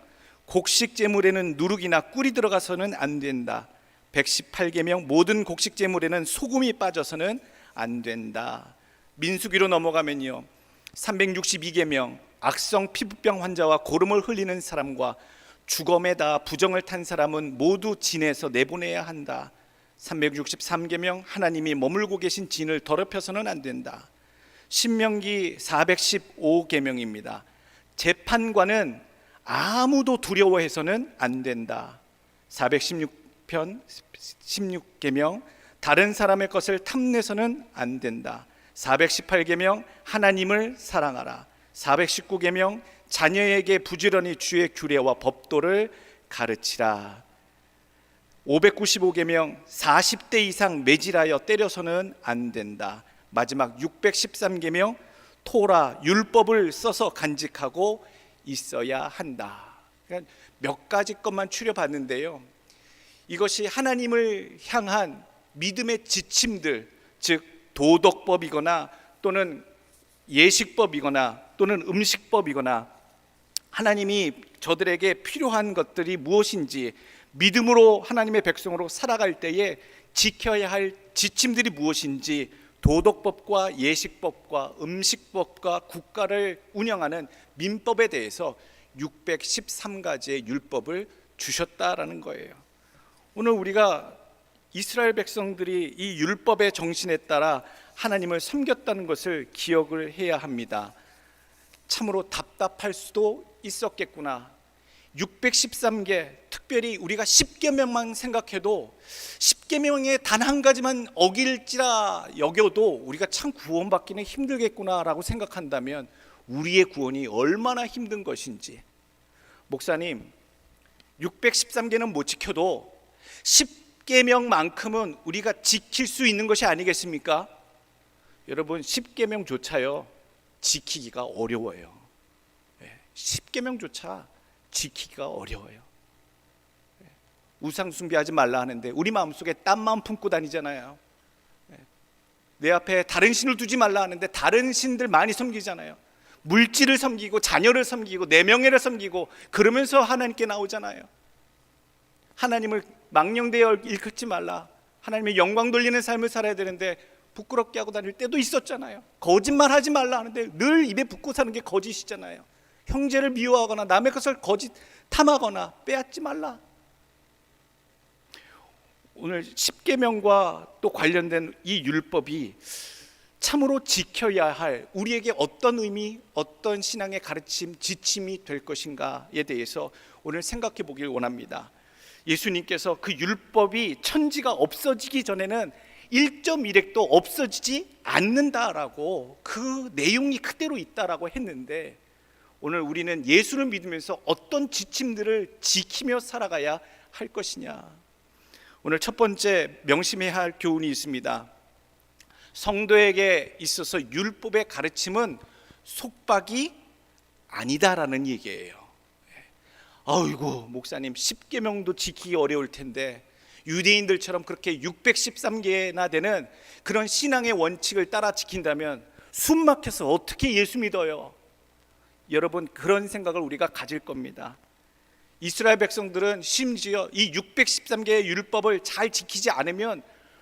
S3: 곡식 제물에는 누룩이나 꿀이 들어가서는 안 된다. 118계명, 모든 곡식 제물에는 소금이 빠져서는 안 된다. 민수기로 넘어가면요, 362계명, 악성 피부병 환자와 고름을 흘리는 사람과 주검에다 부정을 탄 사람은 모두 진에서 내보내야 한다. 363계명, 하나님이 머물고 계신 진을 더럽혀서는 안 된다. 신명기 415계명입니다. 재판관은 아무도 두려워해서는 안 된다. 416편 16계명, 다른 사람의 것을 탐내서는 안 된다. 418계명, 하나님을 사랑하라. 419계명, 자녀에게 부지런히 주의 규례와 법도를 가르치라. 595계명 40대 이상 매질하여 때려서는 안 된다. 마지막 613계명 토라 율법을 써서 간직하고 있어야 한다. 그러니까 몇 가지 것만 추려봤는데요, 이것이 하나님을 향한 믿음의 지침들, 즉 도덕법이거나 또는 예식법이거나 또는 음식법이거나 하나님이 저들에게 필요한 것들이 무엇인지, 믿음으로 하나님의 백성으로 살아갈 때에 지켜야 할 지침들이 무엇인지, 도덕법과 예식법과 음식법과 국가를 운영하는 민법에 대해서 613가지의 율법을 주셨다라는 거예요. 오늘 우리가 이스라엘 백성들이 이 율법의 정신에 따라 하나님을 섬겼다는 것을 기억을 해야 합니다. 참으로 답답할 수도 있었겠구나. 613개, 특별히 우리가 10계명만 생각해도 10계명의 단 한 가지만 어길지라 여겨도 우리가 참 구원받기는 힘들겠구나라고 생각한다면 우리의 구원이 얼마나 힘든 것인지. 목사님, 613개는 못 지켜도 10계명만큼은 우리가 지킬 수 있는 것이 아니겠습니까? 여러분, 10계명조차요 지키기가 어려워요. 10계명조차 지키기가 어려워요. 우상 숭배하지 말라 하는데 우리 마음속에 딴 마음 품고 다니잖아요. 내 앞에 다른 신을 두지 말라 하는데 다른 신들 많이 섬기잖아요. 물질을 섬기고 자녀를 섬기고 내 명예를 섬기고 그러면서 하나님께 나오잖아요. 하나님을 망령되어 일컫지 말라, 하나님의 영광 돌리는 삶을 살아야 되는데 부끄럽게 하고 다닐 때도 있었잖아요. 거짓말하지 말라 하는데 늘 입에 붙고 사는 게 거짓이잖아요. 형제를 미워하거나 남의 것을 거짓 탐하거나 빼앗지 말라. 오늘 10계명과 또 관련된 이 율법이 참으로 지켜야 할 우리에게 어떤 의미, 어떤 신앙의 가르침, 지침이 될 것인가에 대해서 오늘 생각해 보길 원합니다. 예수님께서 그 율법이 천지가 없어지기 전에는 1.1획도 없어지지 않는다라고, 그 내용이 그대로 있다라고 했는데, 오늘 우리는 예수를 믿으면서 어떤 지침들을 지키며 살아가야 할 것이냐. 오늘 첫 번째 명심해야 할 교훈이 있습니다. 성도에게 있어서 율법의 가르침은 속박이 아니다라는 얘기예요. 아이고 목사님, 10계명도 지키기 어려울 텐데 유대인들처럼 그렇게 613개나 되는 그런 신앙의 원칙을 따라 지킨다면 숨 막혀서 어떻게 예수 믿어요? 여러분, 그런 생각을 우리가 가질 겁니다. 이스라엘 백성들은 심지어 이 613개의 율법을 잘 지키지 않으면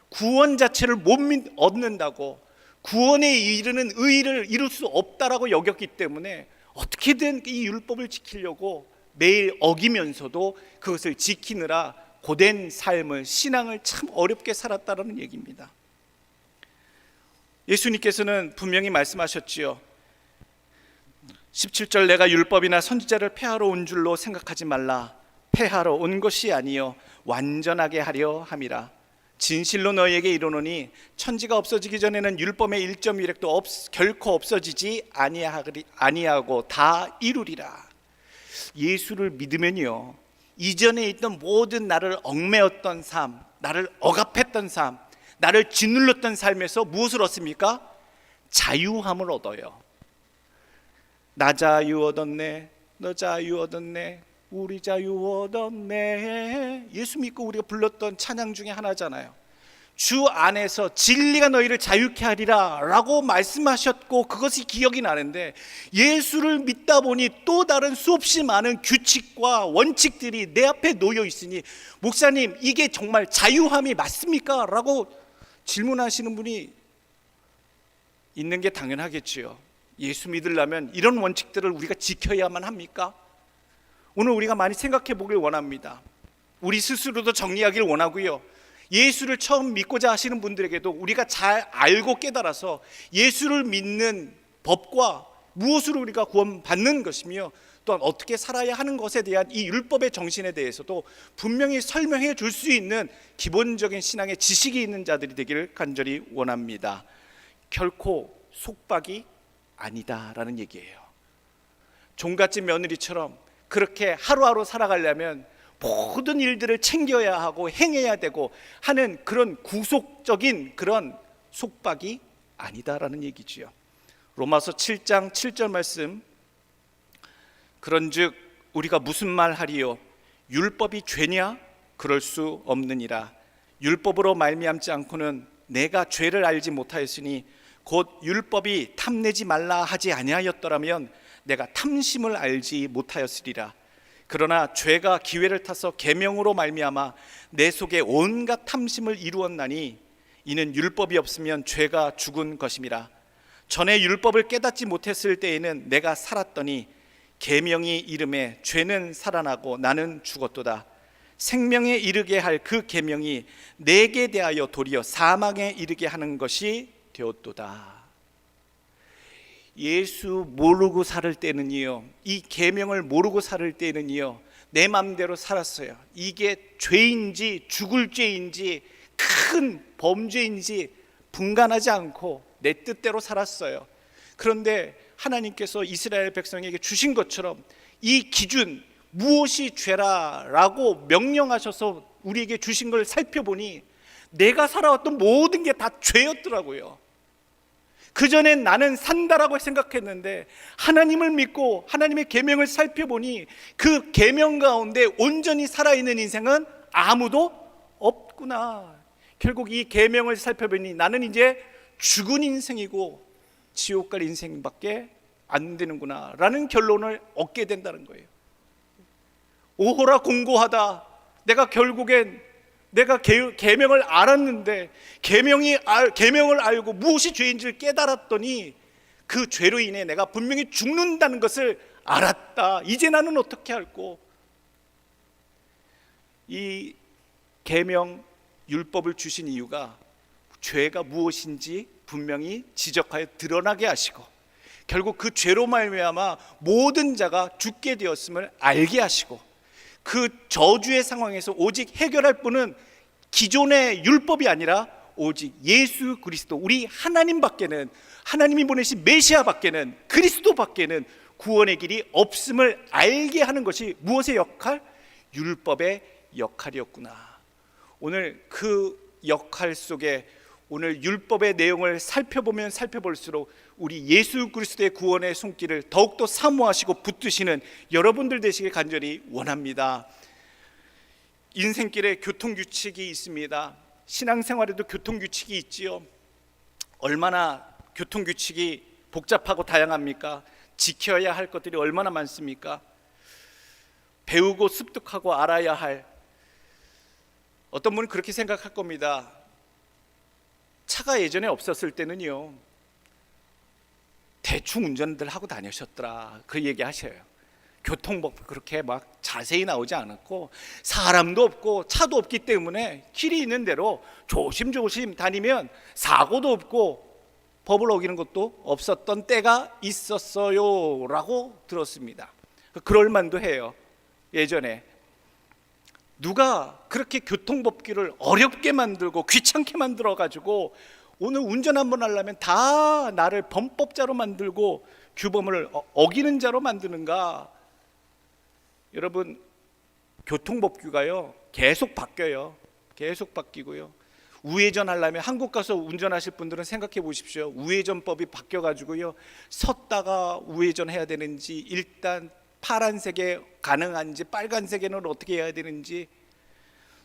S3: 구원 자체를 못 얻는다고, 구원에 이르는 의의를 이룰 수 없다라고 여겼기 때문에 어떻게든 이 율법을 지키려고 매일 어기면서도 그것을 지키느라 고된 삶을, 신앙을 참 어렵게 살았다는 얘기입니다. 예수님께서는 분명히 말씀하셨지요. 17절, 내가 율법이나 선지자를 폐하러 온 줄로 생각하지 말라. 폐하러 온 것이 아니요 완전하게 하려 함이라. 진실로 너희에게 이르노니 천지가 없어지기 전에는 율법의 1.1획도 결코 없어지지 아니하고 다 이루리라. 예수를 믿으면요, 이전에 있던 모든 나를 얽매었던 삶, 나를 억압했던 삶, 나를 짓눌렀던 삶에서 무엇을 얻습니까? 자유함을 얻어요. 나 자유 얻었네, 너 자유 얻었네, 우리 자유 얻었네. 예수 믿고 우리가 불렀던 찬양 중에 하나잖아요. 주 안에서 진리가 너희를 자유케 하리라 라고 말씀하셨고, 그것이 기억이 나는데, 예수를 믿다 보니 또 다른 수없이 많은 규칙과 원칙들이 내 앞에 놓여 있으니, 목사님 이게 정말 자유함이 맞습니까? 라고 질문하시는 분이 있는 게 당연하겠지요. 예수 믿으려면 이런 원칙들을 우리가 지켜야만 합니까? 오늘 우리가 많이 생각해 보길 원합니다. 우리 스스로도 정리하길 원하고요, 예수를 처음 믿고자 하시는 분들에게도 우리가 잘 알고 깨달아서 예수를 믿는 법과 무엇으로 우리가 구원받는 것이며 또한 어떻게 살아야 하는 것에 대한 이 율법의 정신에 대해서도 분명히 설명해 줄 수 있는 기본적인 신앙의 지식이 있는 자들이 되기를 간절히 원합니다. 결코 속박이 아니다라는 얘기예요. 종갓집 며느리처럼 그렇게 하루하루 살아가려면 모든 일들을 챙겨야 하고 행해야 되고 하는 그런 구속적인 그런 속박이 아니다라는 얘기지요. 로마서 7장 7절 말씀, 그런즉 우리가 무슨 말 하리요? 율법이 죄냐? 그럴 수 없느니라. 율법으로 말미암지 않고는 내가 죄를 알지 못하였으니 곧 율법이 탐내지 말라 하지 아니하였더라면 내가 탐심을 알지 못하였으리라. 그러나 죄가 기회를 타서 계명으로 말미암아 내 속에 온갖 탐심을 이루었나니 이는 율법이 없으면 죄가 죽은 것임이라. 전에 율법을 깨닫지 못했을 때에는 내가 살았더니 계명이 이름에 죄는 살아나고 나는 죽었도다. 생명에 이르게 할 그 계명이 내게 대하여 도리어 사망에 이르게 하는 것이 되었도다. 예수 모르고 살 때는요, 이 계명을 모르고 살 때는요, 내 마음대로 살았어요. 이게 죄인지 죽을 죄인지 큰 범죄인지 분간하지 않고 내 뜻대로 살았어요. 그런데 하나님께서 이스라엘 백성에게 주신 것처럼 이 기준, 무엇이 죄라라고 명령하셔서 우리에게 주신 걸 살펴보니 내가 살아왔던 모든 게 다 죄였더라고요. 그전엔 나는 산다라고 생각했는데 하나님을 믿고 하나님의 계명을 살펴보니 그 계명 가운데 온전히 살아있는 인생은 아무도 없구나. 결국 이 계명을 살펴보니 나는 이제 죽은 인생이고 지옥 갈 인생밖에 안 되는구나 라는 결론을 얻게 된다는 거예요. 오호라 공고하다. 내가 결국엔 내가 계명을 알았는데 계명을 알고 무엇이 죄인지를 깨달았더니 그 죄로 인해 내가 분명히 죽는다는 것을 알았다. 이제 나는 어떻게 할꼬? 이 계명 율법을 주신 이유가 죄가 무엇인지 분명히 지적하여 드러나게 하시고 결국 그 죄로 말미암아 모든 자가 죽게 되었음을 알게 하시고 그 저주의 상황에서 오직 해결할 분은 기존의 율법이 아니라 오직 예수 그리스도, 우리 하나님밖에는, 하나님이 보내신 메시아밖에는, 그리스도밖에는 구원의 길이 없음을 알게 하는 것이 무엇의 역할? 율법의 역할이었구나. 오늘 그 역할 속에 오늘 율법의 내용을 살펴보면 살펴볼수록 우리 예수 그리스도의 구원의 손길을 더욱더 사모하시고 붙드시는 여러분들 되시길 간절히 원합니다. 인생길에 교통규칙이 있습니다. 신앙생활에도 교통규칙이 있지요. 얼마나 교통규칙이 복잡하고 다양합니까? 지켜야 할 것들이 얼마나 많습니까? 배우고 습득하고 알아야 할, 어떤 분은 그렇게 생각할 겁니다. 차가 예전에 없었을 때는요 대충 운전들 하고 다니셨더라, 그 얘기 하셔요. 교통법 그렇게 막 자세히 나오지 않았고 사람도 없고 차도 없기 때문에 길이 있는 대로 조심조심 다니면 사고도 없고 법을 어기는 것도 없었던 때가 있었어요 라고 들었습니다. 그럴 만도 해요. 예전에 누가 그렇게 교통법규를 어렵게 만들고 귀찮게 만들어 가지고 오늘 운전 한번 하려면 다 나를 범법자로 만들고 규범을 어기는 자로 만드는가? 여러분, 교통법규가요 계속 바뀌어요. 계속 바뀌고요. 우회전 하려면 한국 가서 운전하실 분들은 생각해 보십시오. 우회전법이 바뀌어 가지고요 섰다가 우회전 해야 되는지, 일단 파란색에 가능한지 빨간색에는 어떻게 해야 되는지,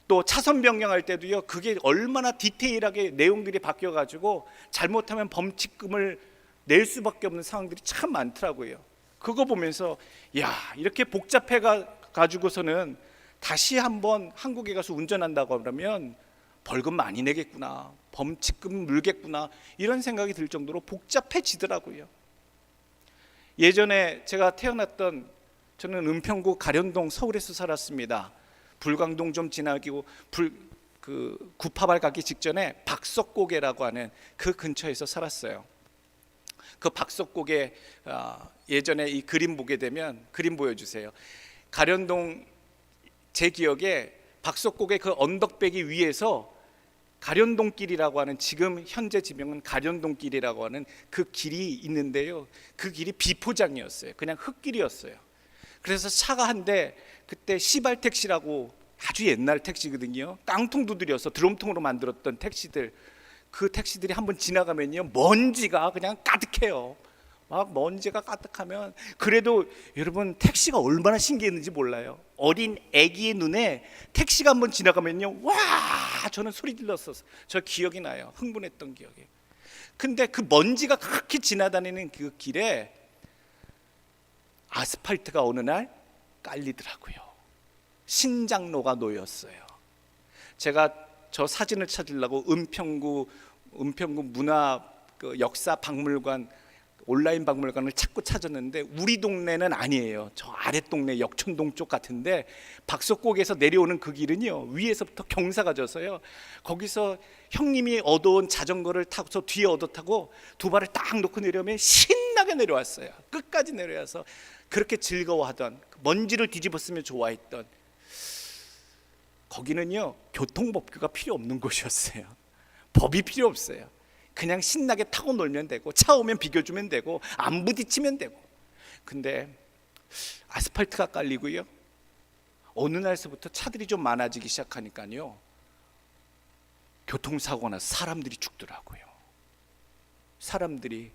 S3: 또 차선 변경할 때도요 그게 얼마나 디테일하게 내용들이 바뀌어 가지고 잘못하면 범칙금을 낼 수밖에 없는 상황들이 참 많더라고요. 그거 보면서 야, 이렇게 복잡해 가지고서는 다시 한번 한국에 가서 운전한다고 하면 벌금 많이 내겠구나, 범칙금 물겠구나, 이런 생각이 들 정도로 복잡해지더라고요. 예전에 제가 태어났던, 저는 은평구 가련동 서울에서 살았습니다. 불광동 좀 지나기고 구파발 가기 직전에 박석고개라고 하는 그 근처에서 살았어요. 그 박석고개, 예전에 이 그림 보게 되면 그림 보여주세요. 가련동, 제 기억에 박석고개 그 언덕배기 위에서 가련동길이라고 하는, 지금 현재 지명은 가련동길이라고 하는 그 길이 있는데요, 그 길이 비포장이었어요. 그냥 흙길이었어요. 그래서 차가 한 대, 그때 시발택시라고 아주 옛날 택시거든요. 깡통 두드려서 드럼통으로 만들었던 택시들, 그 택시들이 한번 지나가면요 먼지가 그냥 가득해요. 막 먼지가 가득하면, 그래도 여러분 택시가 얼마나 신기했는지 몰라요. 어린 아기의 눈에 택시가 한번 지나가면요, 와, 저는 소리 질렀었어요. 저 기억이 나요. 흥분했던 기억이. 근데 그 먼지가 그렇게 지나다니는 그 길에 아스팔트가 어느 날 깔리더라고요. 신장로가 놓였어요. 제가 저 사진을 찾으려고 은평구 문화 역사 박물관, 온라인 박물관을 자꾸 찾았는데 우리 동네는 아니에요. 저 아랫동네 역촌동 쪽 같은데, 박석곡에서 내려오는 그 길은요 위에서부터 경사가 져서요, 거기서 형님이 얻어온 자전거를 타고서 뒤에 얻어 타고 두 발을 딱 놓고 내려오면 신나게 내려왔어요. 끝까지 내려와서 그렇게 즐거워하던, 먼지를 뒤집었으면 좋아했던, 거기는요 교통법규가 필요 없는 곳이었어요. 법이 필요 없어요. 그냥 신나게 타고 놀면 되고, 차 오면 비켜주면 되고, 안 부딪히면 되고. 근데 아스팔트가 깔리고요, 어느 날서부터 차들이 좀 많아지기 시작하니까요, 교통사고가 나서 사람들이 죽더라고요. 사람들이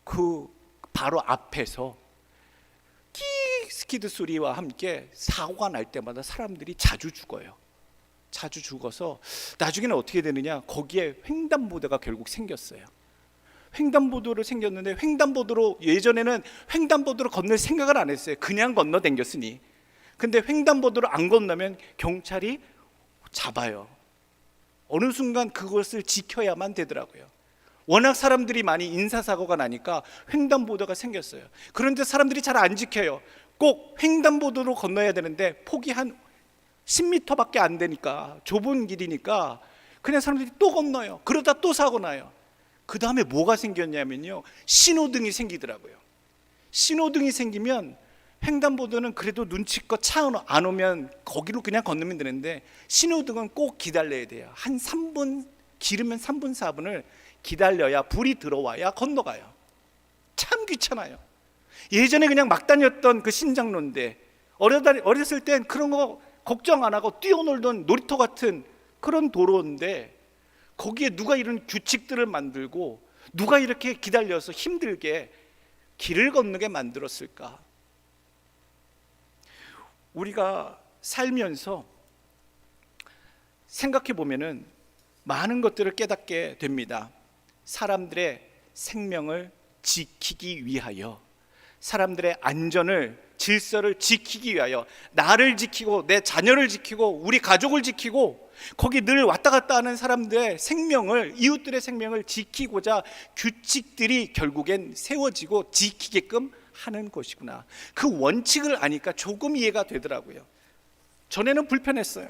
S3: 그 바로 앞에서 끽 스키드 소리와 함께 사고가 날 때마다 사람들이 자주 죽어요. 자주 죽어서 나중에는 어떻게 되느냐, 거기에 횡단보도가 결국 생겼어요. 횡단보도로 생겼는데, 횡단보도로, 예전에는 횡단보도로 건널 생각을 안 했어요. 그냥 건너댕겼으니. 근데 횡단보도를 안 건너면 경찰이 잡아요. 어느 순간 그것을 지켜야만 되더라고요. 워낙 사람들이 많이 인사사고가 나니까 횡단보도가 생겼어요. 그런데 사람들이 잘 안 지켜요. 꼭 횡단보도로 건너야 되는데 폭이 한 10m밖에 안 되니까, 좁은 길이니까 그냥 사람들이 또 건너요. 그러다 또 사고 나요. 그 다음에 뭐가 생겼냐면요, 신호등이 생기더라고요. 신호등이 생기면 횡단보도는 그래도 눈치껏 차 안 오면 거기로 그냥 건너면 되는데, 신호등은 꼭 기다려야 돼요. 한 3분, 길으면 3분 4분을 기다려야 불이 들어와야 건너가요. 참 귀찮아요. 예전에 그냥 막 다녔던 그 신장로인데, 어렸을 땐 그런 거 걱정 안 하고 뛰어놀던 놀이터 같은 그런 도로인데, 거기에 누가 이런 규칙들을 만들고 누가 이렇게 기다려서 힘들게 길을 건너게 만들었을까? 우리가 살면서 생각해 보면은 많은 것들을 깨닫게 됩니다. 사람들의 생명을 지키기 위하여, 사람들의 안전을, 질서를 지키기 위하여, 나를 지키고 내 자녀를 지키고 우리 가족을 지키고, 거기 늘 왔다 갔다 하는 사람들의 생명을, 이웃들의 생명을 지키고자 규칙들이 결국엔 세워지고 지키게끔 하는 것이구나. 그 원칙을 아니까 조금 이해가 되더라고요. 전에는 불편했어요.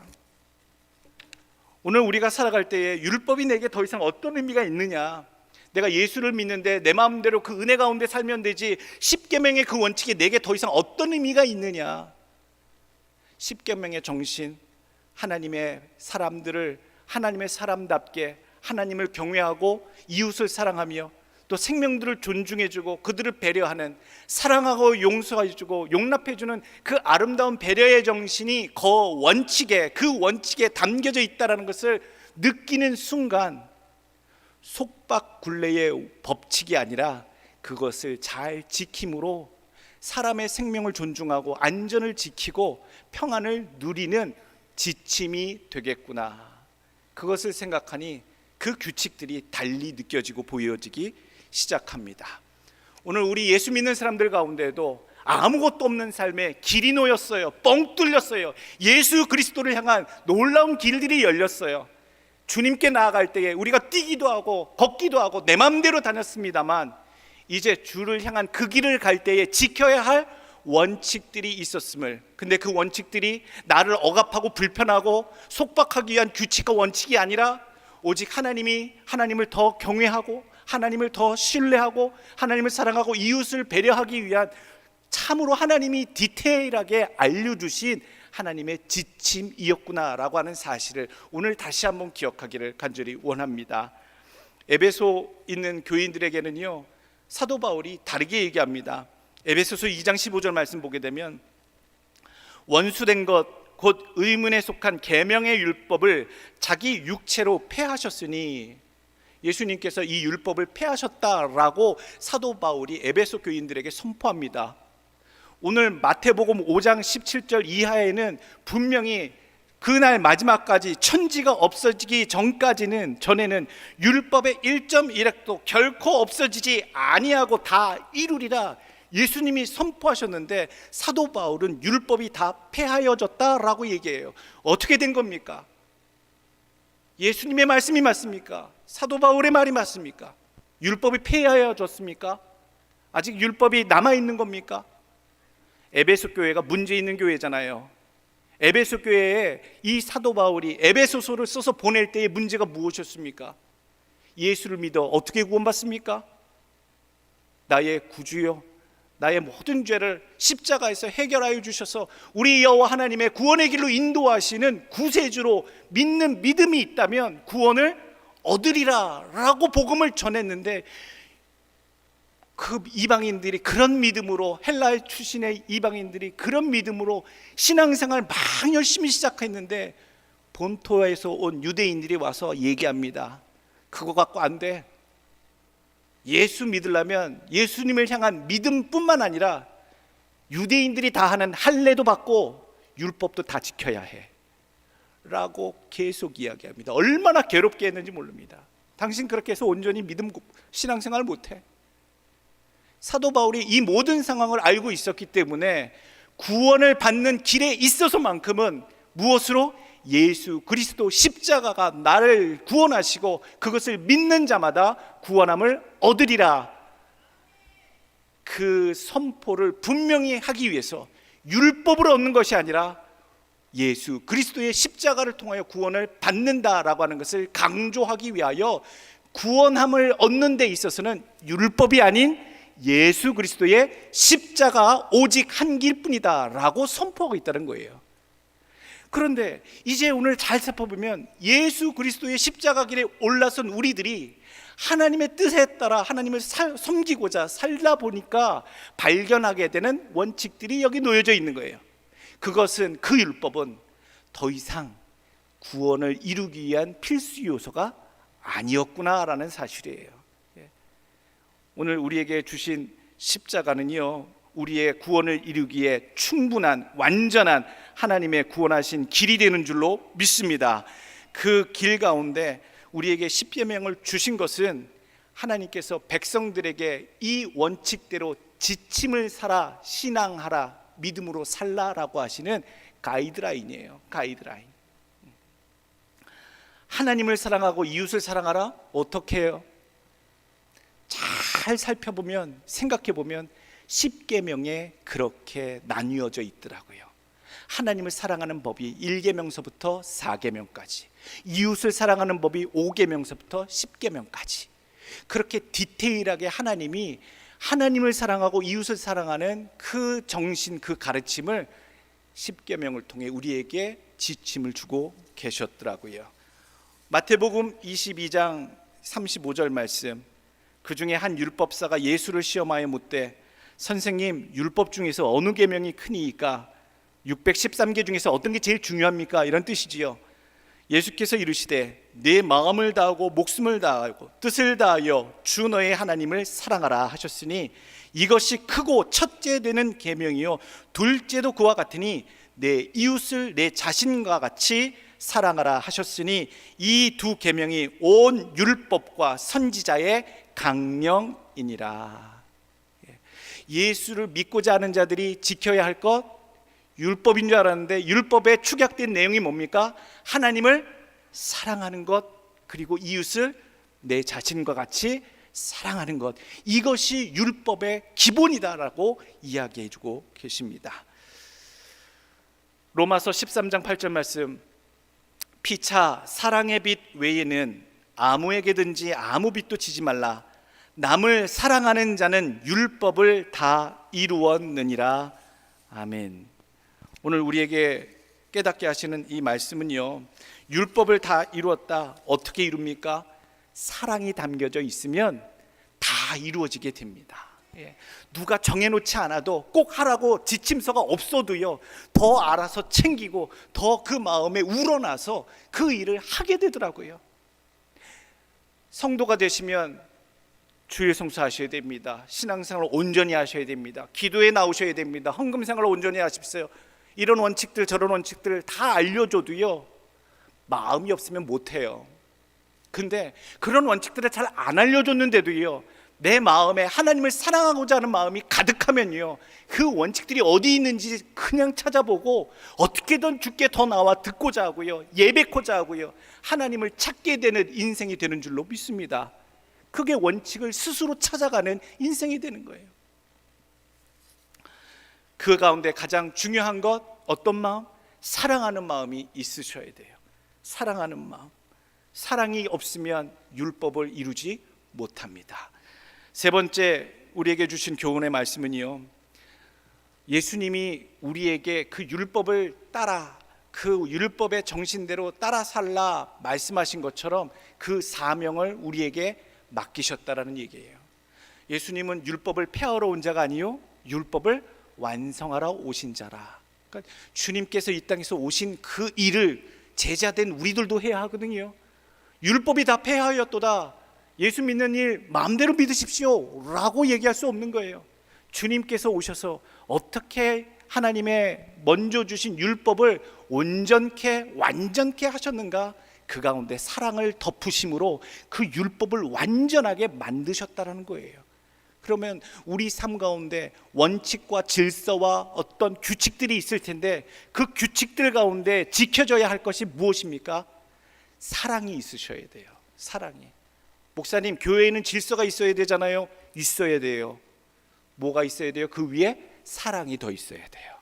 S3: 오늘 우리가 살아갈 때에 율법이 내게 더 이상 어떤 의미가 있느냐, 내가 예수를 믿는데 내 마음대로 그 은혜 가운데 살면 되지, 십계명의 그 원칙이 내게 더 이상 어떤 의미가 있느냐. 십계명의 정신, 하나님의 사람들을 하나님의 사람답게 하나님을 경외하고 이웃을 사랑하며 또 생명들을 존중해주고 그들을 배려하는, 사랑하고 용서해주고 용납해주는 그 아름다운 배려의 정신이 그 원칙에 담겨져 있다는 것을 느끼는 순간, 속박굴레의 법칙이 아니라 그것을 잘 지킴으로 사람의 생명을 존중하고 안전을 지키고 평안을 누리는 지침이 되겠구나. 그것을 생각하니 그 규칙들이 달리 느껴지고 보여지기 시작합니다. 오늘 우리 예수 믿는 사람들 가운데도 아무것도 없는 삶에 길이 놓였어요. 뻥 뚫렸어요. 예수 그리스도를 향한 놀라운 길들이 열렸어요. 주님께 나아갈 때에 우리가 뛰기도 하고 걷기도 하고 내 마음대로 다녔습니다만, 이제 주를 향한 그 길을 갈 때에 지켜야 할 원칙들이 있었음을, 근데 그 원칙들이 나를 억압하고 불편하고 속박하기 위한 규칙과 원칙이 아니라 오직 하나님을 더 경외하고 하나님을 더 신뢰하고 하나님을 사랑하고 이웃을 배려하기 위한 참으로 하나님이 디테일하게 알려주신 하나님의 지침이었구나라고 하는 사실을 오늘 다시 한번 기억하기를 간절히 원합니다. 에베소 있는 교인들에게는요, 사도 바울이 다르게 얘기합니다. 에베소서 2장 15절 말씀 보게 되면, 원수된 것 곧 의문에 속한 계명의 율법을 자기 육체로 폐하셨으니, 예수님께서 이 율법을 폐하셨다라고 사도 바울이 에베소 교인들에게 선포합니다. 오늘 마태복음 5장 17절 이하에는 분명히 그날 마지막까지, 천지가 없어지기 전에는 율법의 1.1획도 결코 없어지지 아니하고 다 이루리라 예수님이 선포하셨는데, 사도 바울은 율법이 다 폐하여졌다라고 얘기해요. 어떻게 된 겁니까? 예수님의 말씀이 맞습니까? 사도 바울의 말이 맞습니까? 율법이 폐하여졌습니까? 아직 율법이 남아있는 겁니까? 에베소 교회가 문제 있는 교회잖아요. 에베소 교회에 이 사도 바울이 에베소서를 써서 보낼 때의 문제가 무엇이었습니까? 예수를 믿어 어떻게 구원받습니까? 나의 구주요, 나의 모든 죄를 십자가에서 해결하여 주셔서 우리 여호와 하나님의 구원의 길로 인도하시는 구세주로 믿는 믿음이 있다면 구원을 얻으리라 라고 복음을 전했는데, 그 이방인들이 그런 믿음으로, 헬라 출신의 이방인들이 그런 믿음으로 신앙생활 막 열심히 시작했는데, 본토에서 온 유대인들이 와서 얘기합니다. 그거 갖고 안 돼. 예수 믿으려면 예수님을 향한 믿음뿐만 아니라 유대인들이 다 하는 할례도 받고 율법도 다 지켜야 해 라고 계속 이야기합니다. 얼마나 괴롭게 했는지 모릅니다. 당신 그렇게 해서 온전히 믿음 신앙생활 못해. 사도 바울이 이 모든 상황을 알고 있었기 때문에 구원을 받는 길에 있어서만큼은 무엇으로? 예수 그리스도 십자가가 나를 구원하시고 그것을 믿는 자마다 구원함을 얻으리라, 그 선포를 분명히 하기 위해서 율법으로 얻는 것이 아니라 예수 그리스도의 십자가를 통하여 구원을 받는다라고 하는 것을 강조하기 위하여, 구원함을 얻는 데 있어서는 율법이 아닌 예수 그리스도의 십자가 오직 한 길뿐이다 라고 선포하고 있다는 거예요. 그런데 이제 오늘 잘 살펴보면 예수 그리스도의 십자가 길에 올라선 우리들이 하나님의 뜻에 따라 하나님을 섬기고자 살다 보니까 발견하게 되는 원칙들이 여기 놓여져 있는 거예요. 그것은, 그 율법은 더 이상 구원을 이루기 위한 필수 요소가 아니었구나라는 사실이에요. 오늘 우리에게 주신 십자가는요, 우리의 구원을 이루기에 충분한, 완전한 하나님의 구원하신 길이 되는 줄로 믿습니다. 그 길 가운데 우리에게 십계명을 주신 것은 하나님께서 백성들에게 이 원칙대로 지침을 살아, 신앙하라, 믿음으로 살라라고 하시는 가이드라인이에요. 가이드라인. 하나님을 사랑하고 이웃을 사랑하라? 어떻게 해요? 잘 살펴보면, 생각해보면 십계명에 그렇게 나뉘어져 있더라고요. 하나님을 사랑하는 법이 1계명서부터 4계명까지, 이웃을 사랑하는 법이 5계명서부터 10계명까지, 그렇게 디테일하게 하나님이 하나님을 사랑하고 이웃을 사랑하는 그 정신, 그 가르침을 10계명을 통해 우리에게 지침을 주고 계셨더라고요. 마태복음 22장 35절 말씀, 그 중에 한 율법사가 예수를 시험하여 묻되, 선생님, 율법 중에서 어느 계명이 크니이까? 613개 중에서 어떤 게 제일 중요합니까? 이런 뜻이지요. 예수께서 이르시되, 내 마음을 다하고 목숨을 다하고 뜻을 다하여 주 너의 하나님을 사랑하라 하셨으니 이것이 크고 첫째 되는 계명이요 둘째도 그와 같으니 내 이웃을 내 자신과 같이 사랑하라 하셨으니 이 두 계명이 온 율법과 선지자의 강령이니라. 예수를 믿고자 하는 자들이 지켜야 할 것, 율법인 줄 알았는데 율법에 축약된 내용이 뭡니까? 하나님을 사랑하는 것, 그리고 이웃을 내 자신과 같이 사랑하는 것, 이것이 율법의 기본이다라고 이야기해주고 계십니다. 로마서 13장 8절 말씀, 피차 사랑의 빛 외에는 아무에게든지 아무 빛도 지지 말라. 남을 사랑하는 자는 율법을 다 이루었느니라. 아멘. 오늘 우리에게 깨닫게 하시는 이 말씀은요, 율법을 다 이루었다. 어떻게 이룹니까? 사랑이 담겨져 있으면 다 이루어지게 됩니다. 누가 정해놓지 않아도 꼭 하라고 지침서가 없어도요, 더 알아서 챙기고 더 그 마음에 우러나서 그 일을 하게 되더라고요. 성도가 되시면 주일 성수하셔야 됩니다. 신앙생활을 온전히 하셔야 됩니다. 기도에 나오셔야 됩니다. 헌금생활을 온전히 하십시오. 이런 원칙들 저런 원칙들 다 알려줘도요, 마음이 없으면 못해요. 근데 그런 원칙들을 잘 안 알려줬는데도요, 내 마음에 하나님을 사랑하고자 하는 마음이 가득하면요, 그 원칙들이 어디 있는지 그냥 찾아보고 어떻게든 주께 더 나와 듣고자 하고요, 예배코자 하고요, 하나님을 찾게 되는 인생이 되는 줄로 믿습니다. 그게 원칙을 스스로 찾아가는 인생이 되는 거예요. 그 가운데 가장 중요한 것, 어떤 마음? 사랑하는 마음이 있으셔야 돼요. 사랑하는 마음. 사랑이 없으면 율법을 이루지 못합니다. 세 번째 우리에게 주신 교훈의 말씀은요, 예수님이 우리에게 그 율법을 따라, 그 율법의 정신대로 따라 살라 말씀하신 것처럼 그 사명을 우리에게 맡기셨다라는 얘기예요. 예수님은 율법을 폐하러 온 자가 아니요, 율법을 완성하러 오신 자라. 그러니까 주님께서 이 땅에서 오신 그 일을 제자된 우리들도 해야 하거든요. 율법이 다 폐하였도다, 예수 믿는 일 마음대로 믿으십시오 라고 얘기할 수 없는 거예요. 주님께서 오셔서 어떻게 하나님의 먼저 주신 율법을 온전케 완전케 하셨는가? 그 가운데 사랑을 덮으심으로 그 율법을 완전하게 만드셨다는 거예요. 그러면 우리 삶 가운데 원칙과 질서와 어떤 규칙들이 있을 텐데, 그 규칙들 가운데 지켜져야 할 것이 무엇입니까? 사랑이 있으셔야 돼요. 사랑이. 목사님, 교회에는 질서가 있어야 되잖아요. 있어야 돼요. 뭐가 있어야 돼요? 그 위에 사랑이 더 있어야 돼요.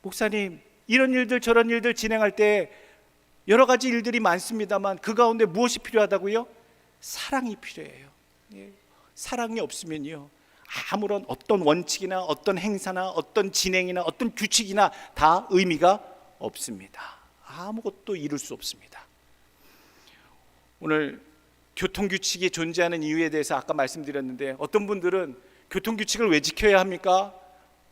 S3: 목사님, 이런 일들 저런 일들 진행할 때 여러 가지 일들이 많습니다만 그 가운데 무엇이 필요하다고요? 사랑이 필요해요. 사랑이 없으면요, 아무런 어떤 원칙이나 어떤 행사나 어떤 진행이나 어떤 규칙이나 다 의미가 없습니다. 아무것도 이룰 수 없습니다. 오늘 교통규칙이 존재하는 이유에 대해서 아까 말씀드렸는데, 어떤 분들은 교통규칙을 왜 지켜야 합니까?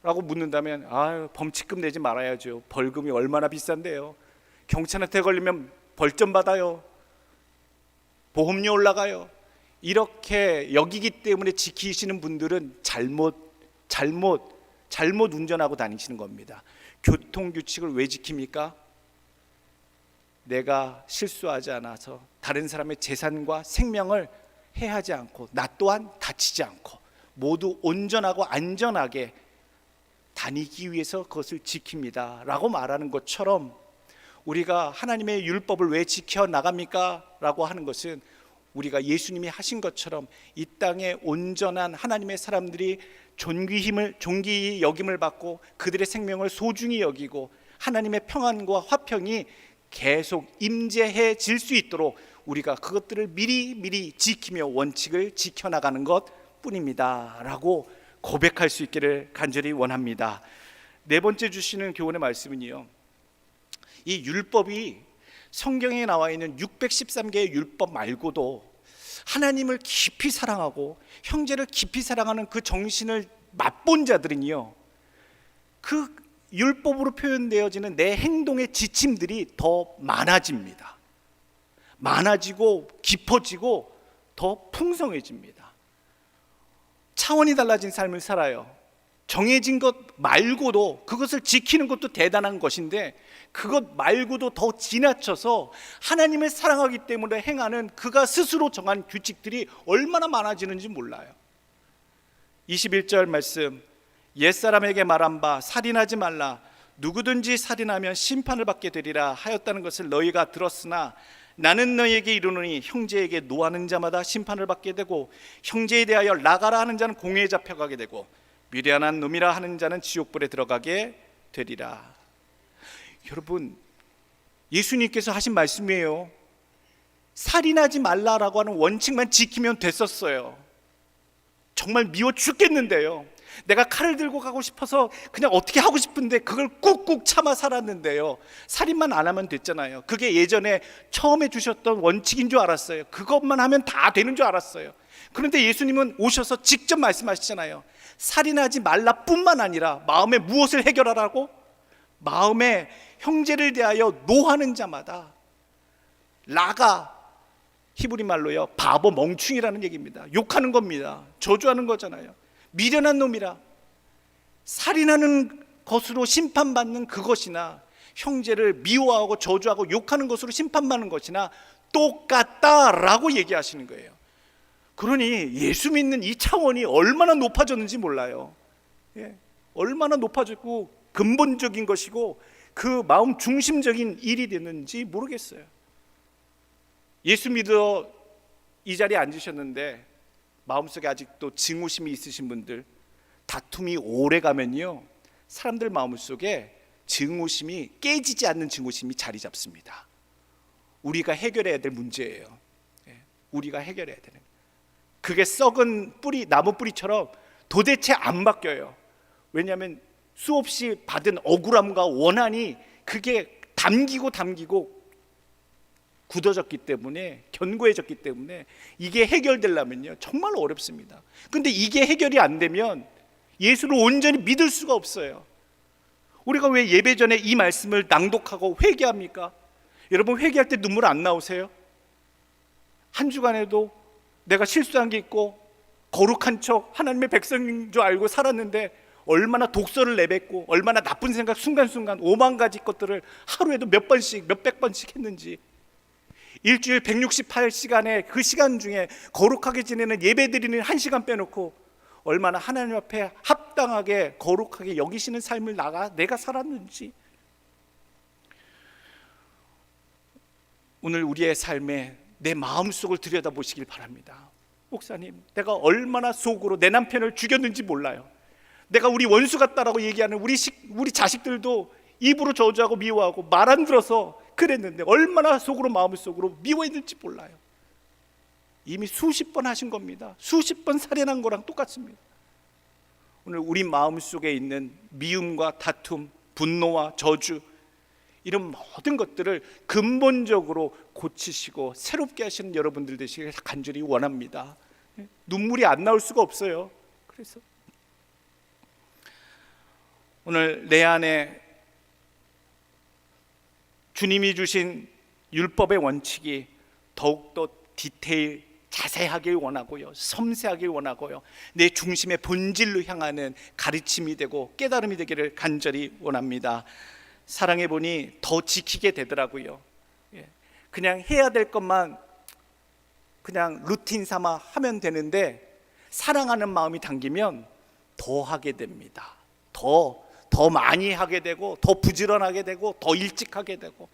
S3: 라고 묻는다면, 범칙금 내지 말아야죠. 벌금이 얼마나 비싼데요. 경찰한테 걸리면 벌점 받아요. 보험료 올라가요. 이렇게 여기기 때문에 지키시는 분들은 잘못 운전하고 다니시는 겁니다. 교통규칙을 왜 지킵니까? 내가 실수하지 않아서 다른 사람의 재산과 생명을 해하지 않고 나 또한 다치지 않고 모두 온전하고 안전하게 다니기 위해서 그것을 지킵니다 라고 말하는 것처럼, 우리가 하나님의 율법을 왜 지켜나갑니까? 라고 하는 것은 우리가 예수님이 하신 것처럼 이 땅에 온전한 하나님의 사람들이 존귀히 여김을 받고 그들의 생명을 소중히 여기고 하나님의 평안과 화평이 계속 임재해질 수 있도록 우리가 그것들을 미리 지키며 원칙을 지켜나가는 것 뿐입니다 라고 고백할 수 있기를 간절히 원합니다. 네 번째 주시는 교훈의 말씀은요, 이 율법이 성경에 나와 있는 613개의 율법 말고도 하나님을 깊이 사랑하고 형제를 깊이 사랑하는 그 정신을 맛본 자들은요, 그 율법으로 표현되어지는 내 행동의 지침들이 더 많아집니다. 많아지고 깊어지고 더 풍성해집니다. 차원이 달라진 삶을 살아요. 정해진 것 말고도, 그것을 지키는 것도 대단한 것인데 그것 말고도 더 지나쳐서 하나님을 사랑하기 때문에 행하는 그가 스스로 정한 규칙들이 얼마나 많아지는지 몰라요. 21절 말씀, 옛사람에게 말한 바 살인하지 말라, 누구든지 살인하면 심판을 받게 되리라 하였다는 것을 너희가 들었으나 나는 너희에게 이르노니 형제에게 노하는 자마다 심판을 받게 되고 형제에 대하여 나가라 하는 자는 공회에 잡혀가게 되고 미련한 놈이라 하는 자는 지옥불에 들어가게 되리라. 여러분, 예수님께서 하신 말씀이에요. 살인하지 말라라고 하는 원칙만 지키면 됐었어요. 정말 미워 죽겠는데요. 내가 칼을 들고 가고 싶어서 그냥 어떻게 하고 싶은데 그걸 꾹꾹 참아 살았는데요. 살인만 안 하면 됐잖아요. 그게 예전에 처음에 주셨던 원칙인 줄 알았어요. 그것만 하면 다 되는 줄 알았어요. 그런데 예수님은 오셔서 직접 말씀하시잖아요. 살인하지 말라 뿐만 아니라 마음에 무엇을 해결하라고? 마음에 형제를 대하여 노하는 자마다, 라가 히브리 말로요 바보 멍충이라는 얘기입니다. 욕하는 겁니다. 저주하는 거잖아요. 미련한 놈이라. 살인하는 것으로 심판받는 그것이나 형제를 미워하고 저주하고 욕하는 것으로 심판받는 것이나 똑같다라고 얘기하시는 거예요. 그러니 예수 믿는 이 차원이 얼마나 높아졌는지 몰라요. 얼마나 높아졌고 근본적인 것이고 그 마음 중심적인 일이 됐는지 모르겠어요. 예수 믿어 이 자리에 앉으셨는데 마음속에 아직도 증오심이 있으신 분들, 다툼이 오래 가면요 사람들 마음속에 증오심이, 깨지지 않는 증오심이 자리 잡습니다. 우리가 해결해야 될 문제예요. 우리가 해결해야 되는, 그게 썩은 뿌리, 나무 뿌리처럼 도대체 안 바뀌어요. 왜냐하면 수없이 받은 억울함과 원한이 그게 담기고 굳어졌기 때문에, 견고해졌기 때문에 이게 해결되려면요 정말 어렵습니다. 근데 이게 해결이 안 되면 예수를 온전히 믿을 수가 없어요. 우리가 왜 예배 전에 이 말씀을 낭독하고 회개합니까? 여러분, 회개할 때 눈물 안 나오세요? 한 주간에도 내가 실수한 게 있고 거룩한 척 하나님의 백성인 줄 알고 살았는데 얼마나 독서를 내뱉고 얼마나 나쁜 생각 순간순간 5만 가지 것들을 하루에도 몇 번씩 몇백 번씩 했는지, 일주일 168시간의 그 시간 중에 거룩하게 지내는 예배 드리는 1시간 빼놓고 얼마나 하나님 앞에 합당하게 거룩하게 여기시는 삶을 내가 살았는지. 오늘 우리의 삶에 내 마음속을 들여다보시길 바랍니다. 목사님, 내가 얼마나 속으로 내 남편을 죽였는지 몰라요. 내가 우리 원수 같다라고 얘기하는 우리 자식들도 입으로 저주하고 미워하고 말 안 들어서 그랬는데 얼마나 속으로 마음속으로 미워했는지 몰라요. 이미 수십 번 하신 겁니다. 수십 번 살인한 거랑 똑같습니다. 오늘 우리 마음속에 있는 미움과 다툼, 분노와 저주, 이런 모든 것들을 근본적으로 고치시고 새롭게 하시는 여러분들 되시길 간절히 원합니다. 눈물이 안 나올 수가 없어요. 그래서 오늘 내 안에 주님이 주신 율법의 원칙이 더욱더 디테일, 자세하길 원하고요, 섬세하길 원하고요, 내 중심의 본질로 향하는 가르침이 되고 깨달음이 되기를 간절히 원합니다. 사랑해 보니 더 지키게 되더라고요. 그냥 해야 될 것만 그냥 루틴 삼아 하면 되는데 사랑하는 마음이 담기면 더 하게 됩니다. 더 많이 하게 되고 더 부지런하게 되고 더 일찍 하게 되고,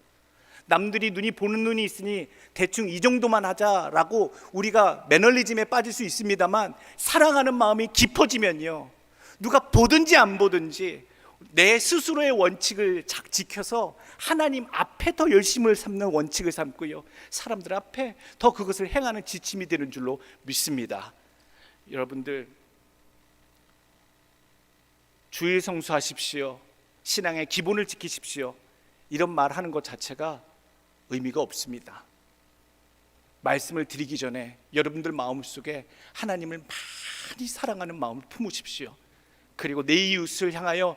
S3: 남들이 눈이 보는 눈이 있으니 대충 이 정도만 하자라고 우리가 매너리즘에 빠질 수 있습니다만, 사랑하는 마음이 깊어지면요 누가 보든지 안 보든지 내 스스로의 원칙을 지켜서 하나님 앞에 더 열심을 삼는 원칙을 삼고요, 사람들 앞에 더 그것을 행하는 지침이 되는 줄로 믿습니다. 여러분들, 주일 성수하십시오, 신앙의 기본을 지키십시오, 이런 말 하는 것 자체가 의미가 없습니다. 말씀을 드리기 전에 여러분들 마음속에 하나님을 많이 사랑하는 마음을 품으십시오. 그리고 내 이웃을 향하여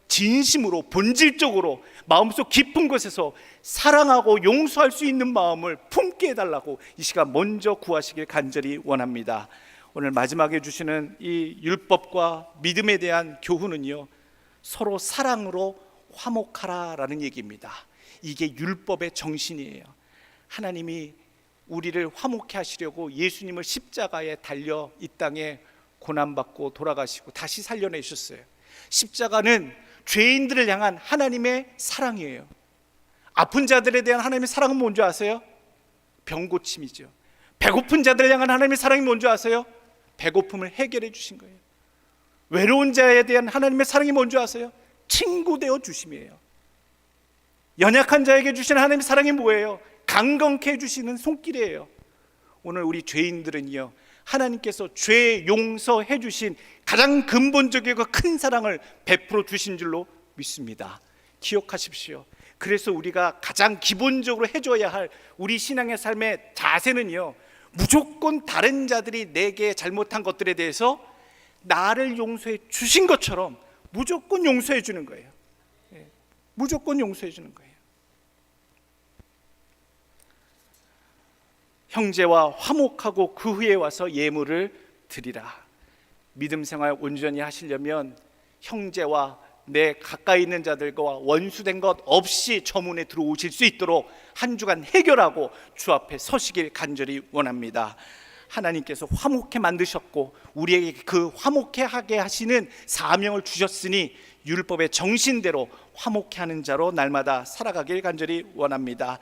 S3: 진심으로 본질적으로 마음속 깊은 곳에서 사랑하고 용서할 수 있는 마음을 품게 해달라고 이 시간 먼저 구하시길 간절히 원합니다. 오늘 마지막에 주시는 이 율법과 믿음에 대한 교훈은요, 서로 사랑으로 화목하라라는 얘기입니다. 이게 율법의 정신이에요. 하나님이 우리를 화목해 하시려고 예수님을 십자가에 달려 이 땅에 고난받고 돌아가시고 다시 살려내셨어요. 십자가는 죄인들을 향한 하나님의 사랑이에요. 아픈 자들에 대한 하나님의 사랑은 뭔지 아세요? 병고침이죠. 배고픈 자들을 향한 하나님의 사랑이 뭔지 아세요? 배고픔을 해결해 주신 거예요. 외로운 자에 대한 하나님의 사랑이 뭔지 아세요? 친구 되어 주심이에요. 연약한 자에게 주신 하나님의 사랑이 뭐예요? 강건케 해주시는 손길이에요. 오늘 우리 죄인들은요, 하나님께서 죄 용서해 주신 가장 근본적이고 큰 사랑을 베풀어 주신 줄로 믿습니다. 기억하십시오. 그래서 우리가 가장 기본적으로 해줘야 할 우리 신앙의 삶의 자세는요, 무조건 다른 자들이 내게 잘못한 것들에 대해서 나를 용서해 주신 것처럼 무조건 용서해 주는 거예요. 무조건 용서해 주는 거예요. 형제와 화목하고 그 후에 와서 예물을 드리라. 믿음 생활 온전히 하시려면 형제와 내 가까이 있는 자들과 원수된 것 없이 저 문에 들어오실 수 있도록 한 주간 해결하고 주 앞에 서시길 간절히 원합니다. 하나님께서 화목해 만드셨고 우리에게 그 화목해 하게 하시는 사명을 주셨으니 율법의 정신대로 화목해 하는 자로 날마다 살아가길 간절히 원합니다.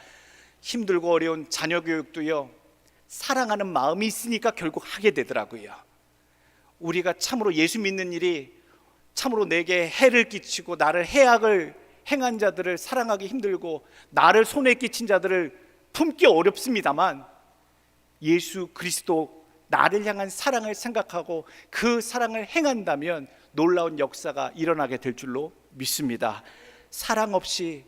S3: 힘들고 어려운 자녀 교육도요, 사랑하는 마음이 있으니까 결국 하게 되더라고요. 우리가 참으로 예수 믿는 일이 참으로 내게 해를 끼치고 나를 해악을 행한 자들을 사랑하기 힘들고 나를 손에 끼친 자들을 품기 어렵습니다만, 예수 그리스도 나를 향한 사랑을 생각하고 그 사랑을 행한다면 놀라운 역사가 일어나게 될 줄로 믿습니다. 사랑 없이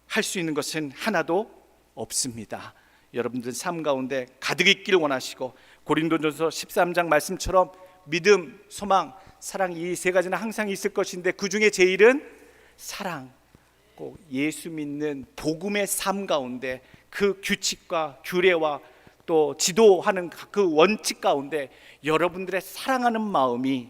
S3: 할 수 있는 것은 하나도 없습니다. 여러분들 삶 가운데 가득 있기를 원하시고, 고린도전서 13장 말씀처럼 믿음, 소망, 사랑, 이 세 가지는 항상 있을 것인데 그 중에 제일은 사랑. 꼭 예수 믿는 복음의 삶 가운데 그 규칙과 규례와 또 지도하는 그 원칙 가운데 여러분들의 사랑하는 마음이,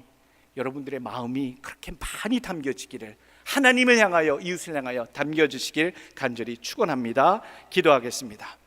S3: 여러분들의 마음이 그렇게 많이 담겨지기를, 하나님을 향하여 이웃을 향하여 담겨주시길 간절히 축원합니다. 기도하겠습니다.